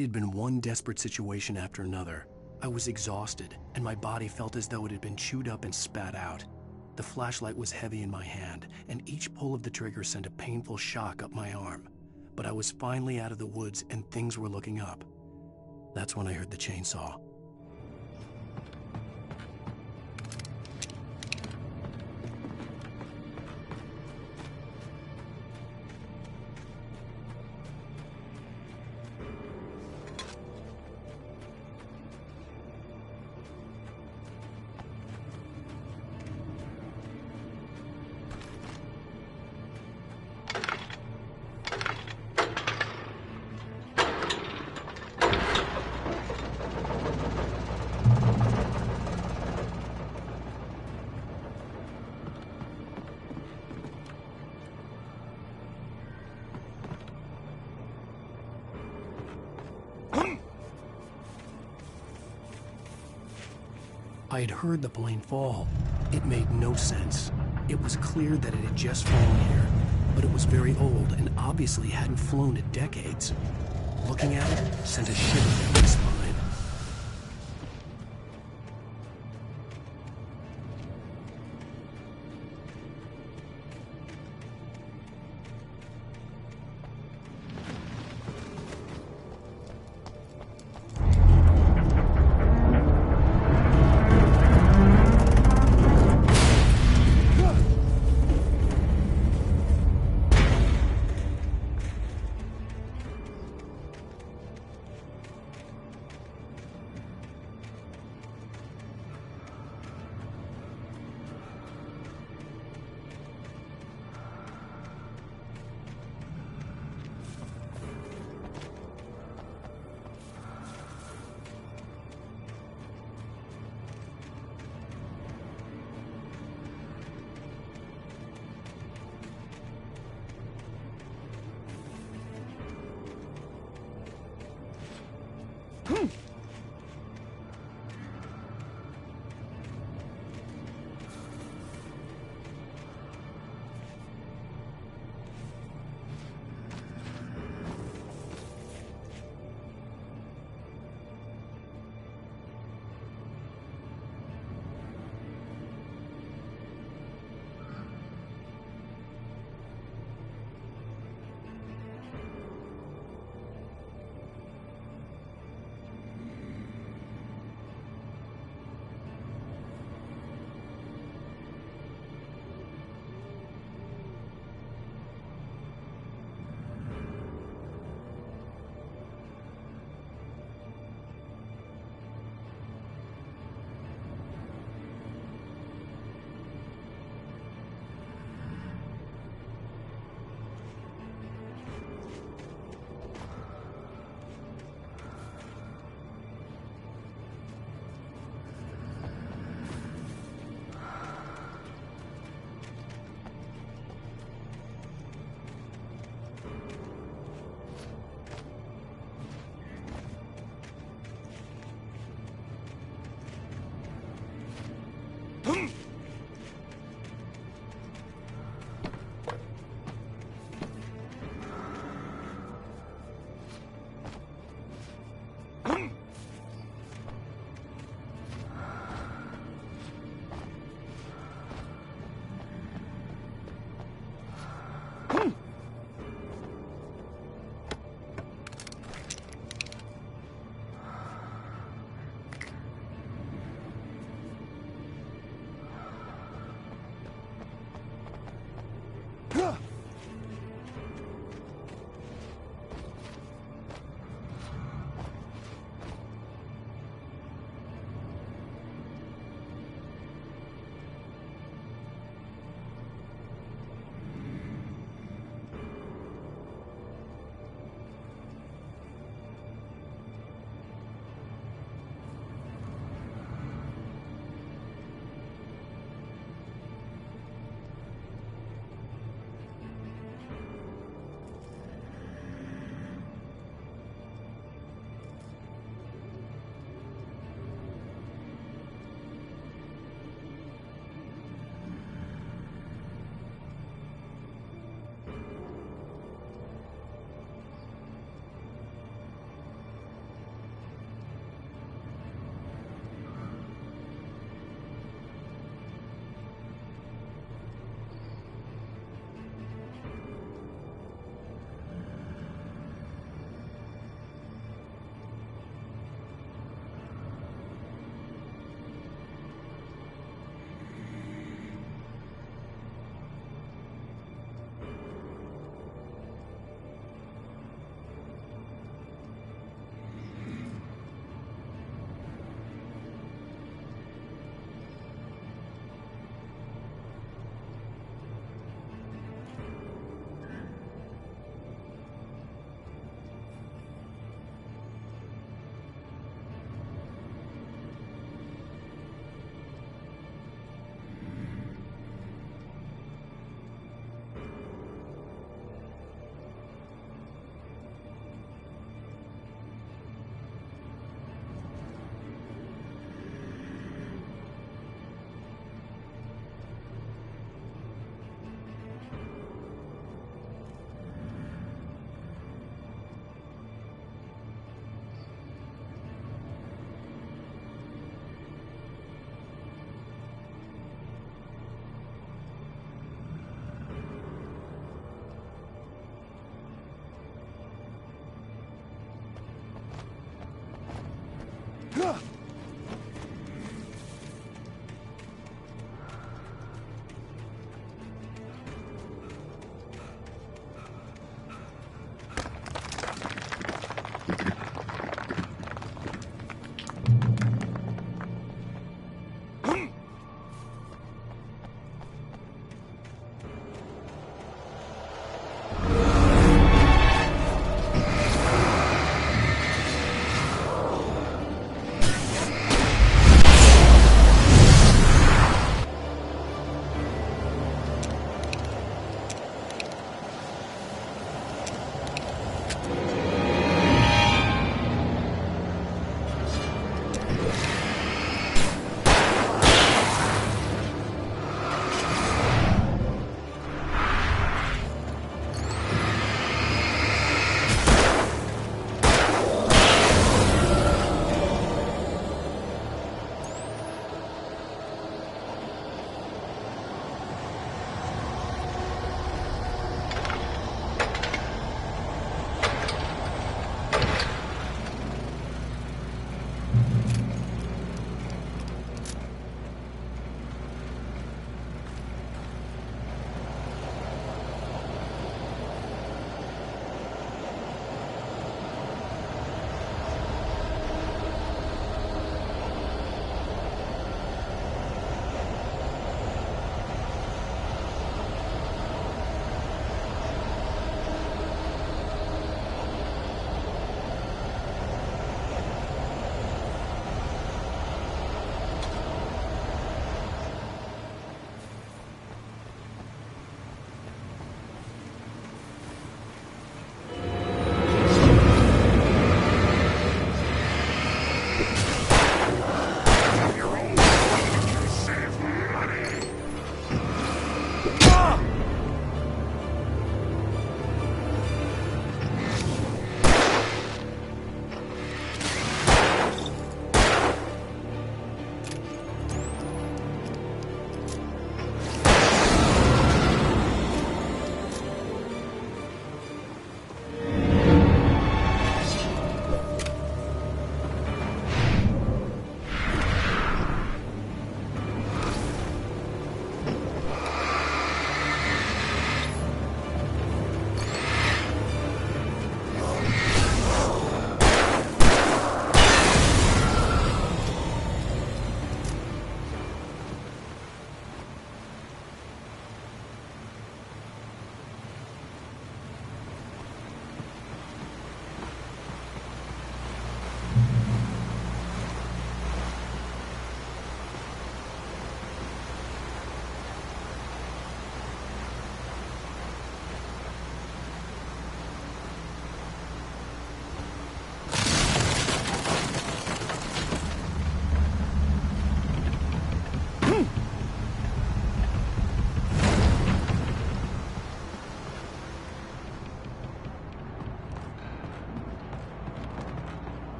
night had been one desperate situation after another. I was exhausted, and my body felt as though it had been chewed up and spat out. The flashlight was heavy in my hand, and each pull of the trigger sent a painful shock up my arm. But I was finally out of the woods, and things were looking up. That's when I heard the chainsaw. I had heard the plane fall. It made no sense. It was clear that it had just fallen here, but it was very old and obviously hadn't flown in decades. Looking at it sent a shiver down my spine.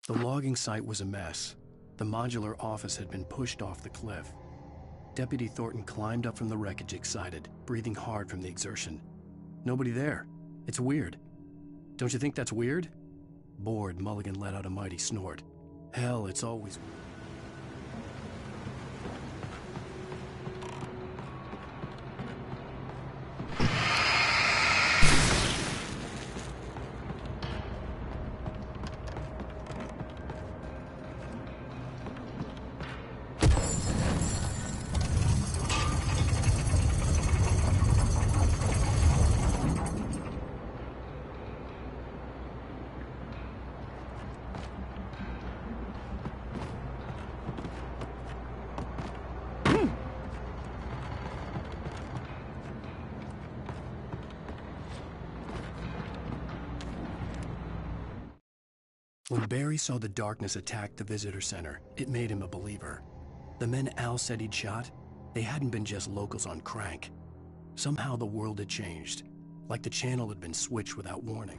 The logging site was a mess. The modular office had been pushed off the cliff. Deputy Thornton climbed up from the wreckage excited, breathing hard from the exertion. Nobody there. It's weird. Don't you think that's weird? Bored, Mulligan let out a mighty snort. Hell, it's always weird. When Barry saw the darkness attack the visitor center, it made him a believer. The men Al said he'd shot, They hadn't been just locals on crank. Somehow the world had changed, like the channel had been switched without warning.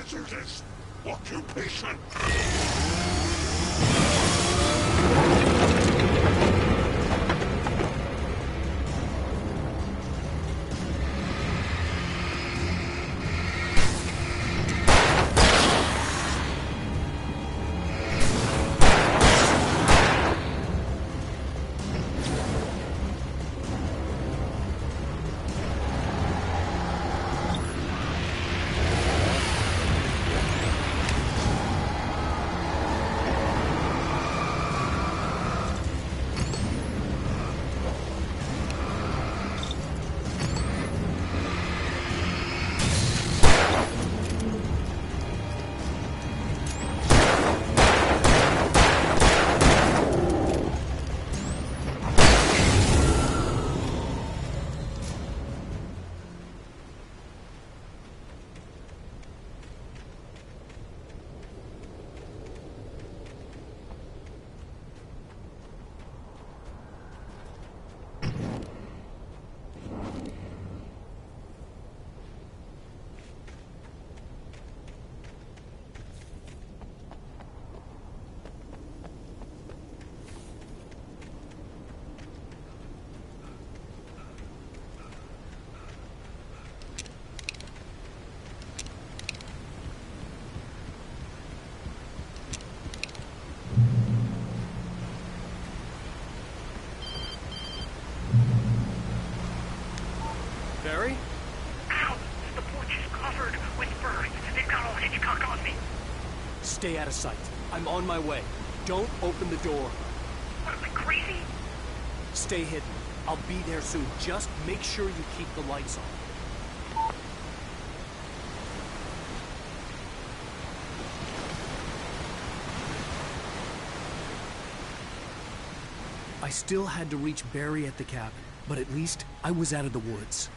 hazardous occupation. Barry? Ow! The porch is covered with birds. They've got all Hitchcock on me. Stay out of sight. I'm on my way. Don't open the door. What, am I crazy? Stay hidden. I'll be there soon. Just make sure you keep the lights on. I still had to reach Barry at the cabin, but at least I was out of the woods.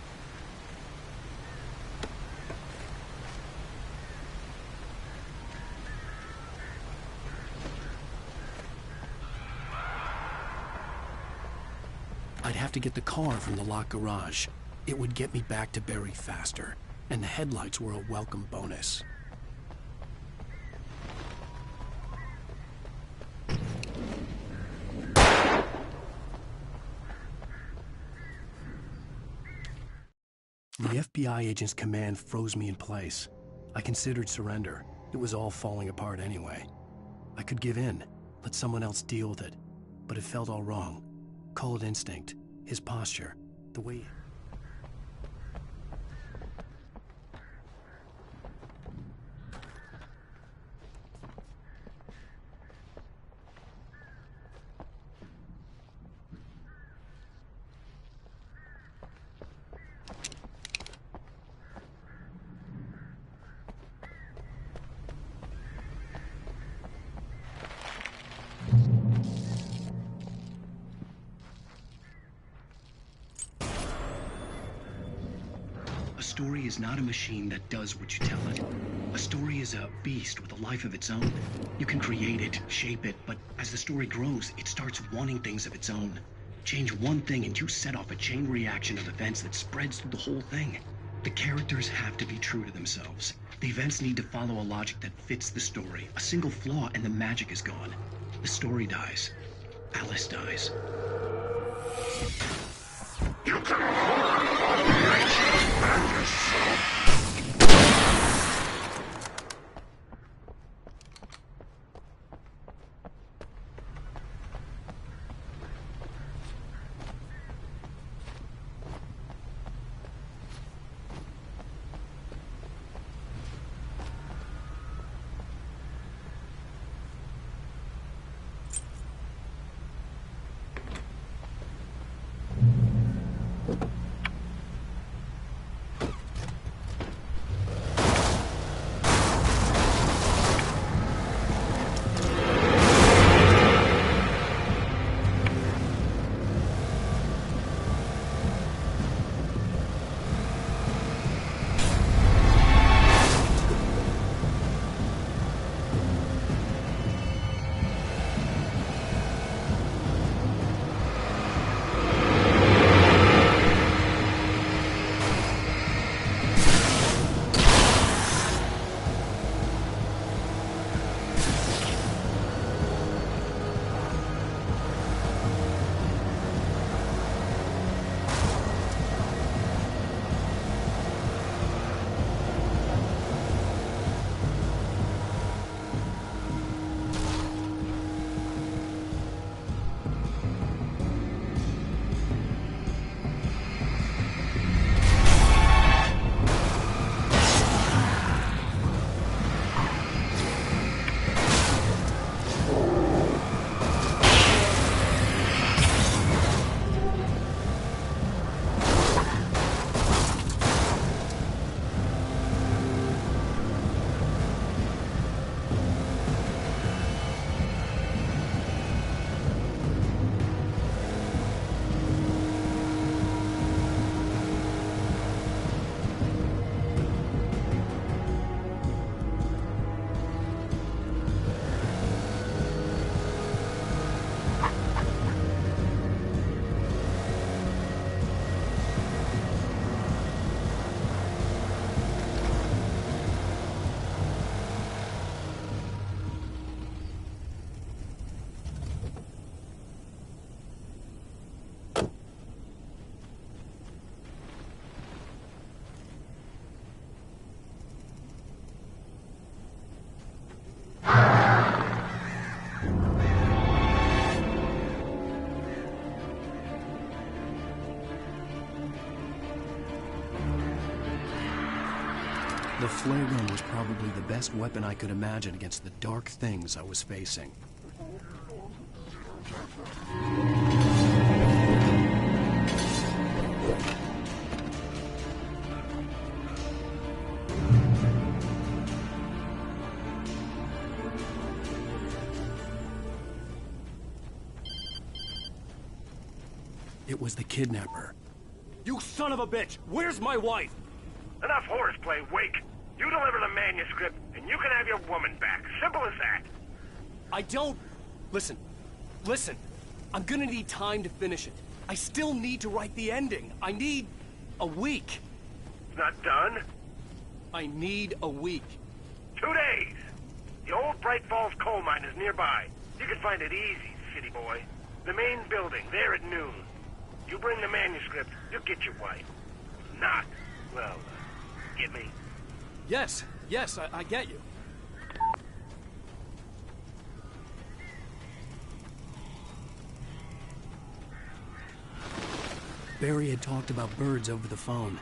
I'd have to get the car from the locked garage. It would get me back to Barry faster, and the headlights were a welcome bonus. The FBI agent's command froze me in place. I considered surrender. It was all falling apart anyway. I could give in, let someone else deal with it, but it felt all wrong. Call it instinct, his posture, the way... A story is not a machine that does what you tell it. A story is a beast with a life of its own. You can create it, shape it, but as the story grows, it starts wanting things of its own. Change one thing and you set off a chain reaction of events that spreads through the whole thing. The characters have to be true to themselves. The events need to follow a logic that fits the story. A single flaw and the magic is gone. The story dies. Alice dies. You can The flare gun was probably the best weapon I could imagine against the dark things I was facing. It was the kidnapper. You son of a bitch! Where's my wife? Enough horseplay, Wake. You deliver the manuscript, and you can have your woman back. Simple as that. I don't... Listen. I'm gonna need time to finish it. I still need to write the ending. I need a week. It's not done? I need a week. 2 days. The old Bright Falls coal mine is nearby. You can find it easy, city boy. The main building, there at noon. You bring the manuscript, you'll get your wife. Not, well, get me? Yes, I get you. Barry had talked about birds over the phone.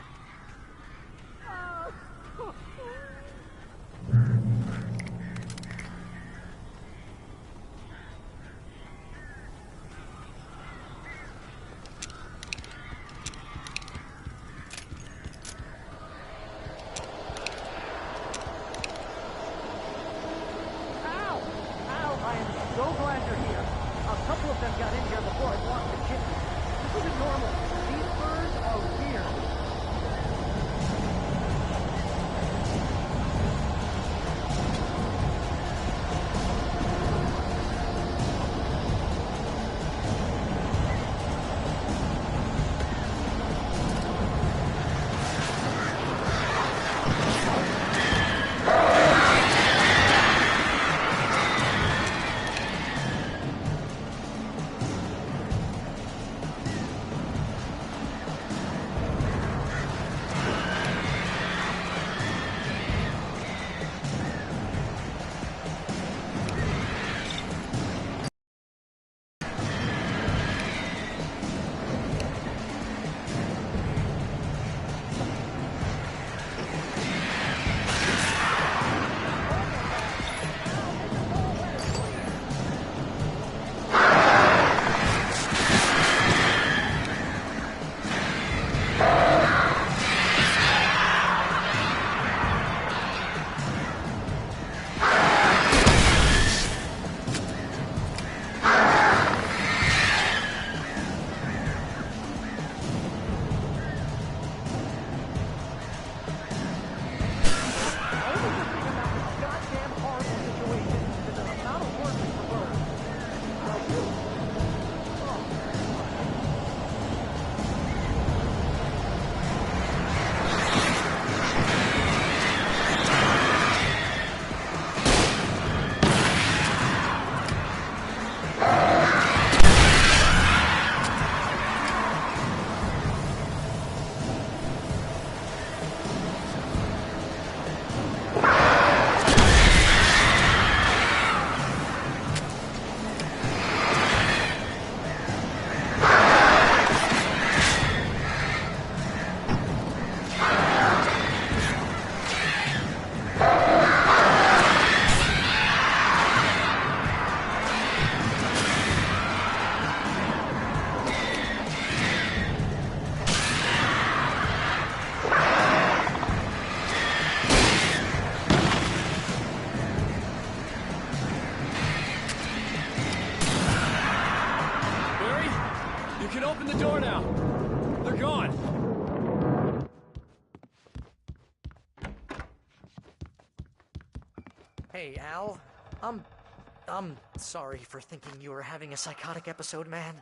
Hey, Al. I'm sorry for thinking you were having a psychotic episode, man.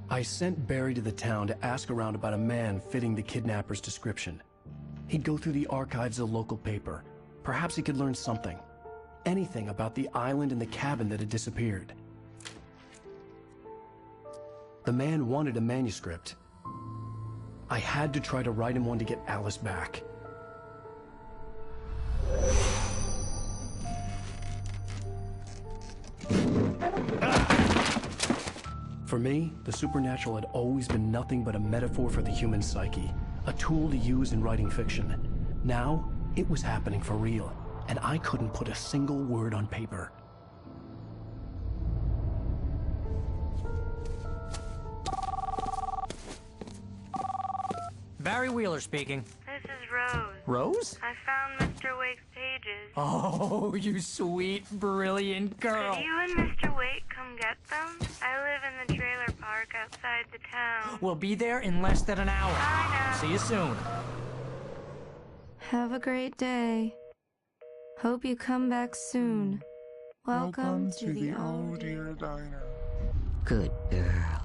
I sent Barry to the town to ask around about a man fitting the kidnapper's description. He'd go through the archives of the local paper. Perhaps he could learn something. Anything about the island and the cabin that had disappeared. The man wanted a manuscript. I had to try to write him one to get Alice back. For me, the supernatural had always been nothing but a metaphor for the human psyche, a tool to use in writing fiction. Now, it was happening for real, and I couldn't put a single word on paper. Barry Wheeler speaking. This is Rose. Rose? I found Mr. Wake's pages. Oh, you sweet, brilliant girl. Could you and Mr. Wake come get them? I live in the trailer park outside the town. We'll be there in less than an hour. Bye now. See you soon. Have a great day. Hope you come back soon. Welcome to the Oh Dear Diner. Good girl.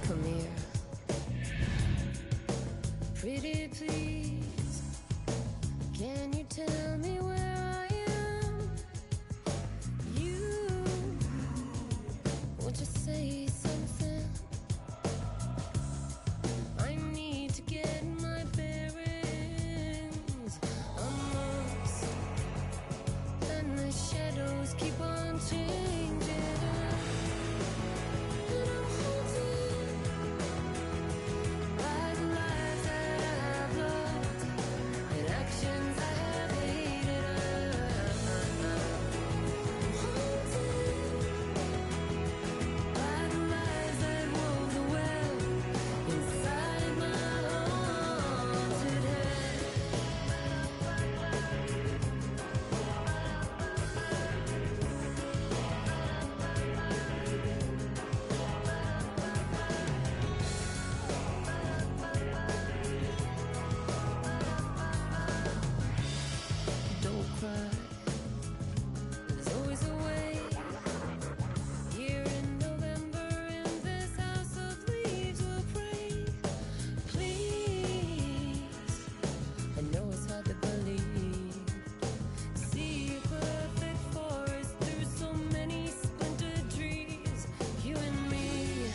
Come here. Pretty please, can you tell me where I am? You, won't you say something? I need to get my bearings. I'm lost, and the shadows keep on changing. And I'm haunted by the lies that I've loved and actions I have hated. I'm haunted by the lies that wove the web inside my haunted head. Don't cry. There's always a way. Here in November, in this house of leaves, we'll pray. Please, I know it's hard to believe. See a perfect forest through so many splintered trees. You and me,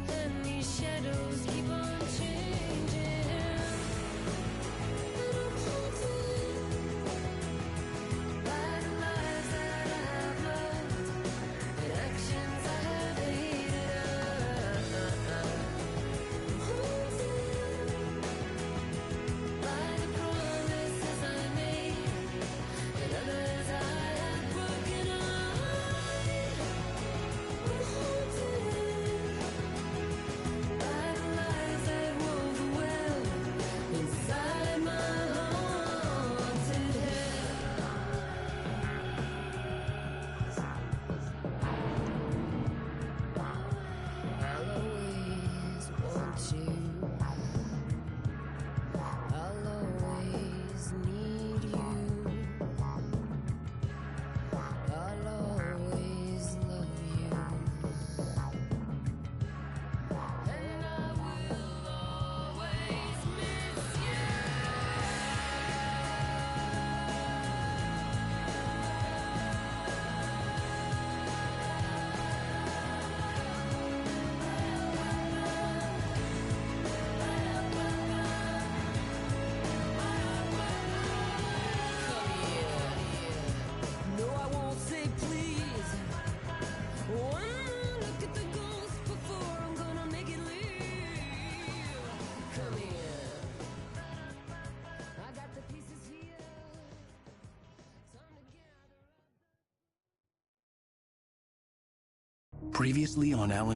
and these shadows keep on changing. And I'm haunted by the lies that I've loved and actions I have hated. I'm haunted by the promises I made and others I have broken. I'm haunted by the lies that wove the web inside my haunted head. I'll always want you. I'll always need you. I'll always love you. And I will always miss you. No, I won't say please. One more look at the ghost before I'm gonna make it leave. Come here. I got the pieces here. Previously on Alan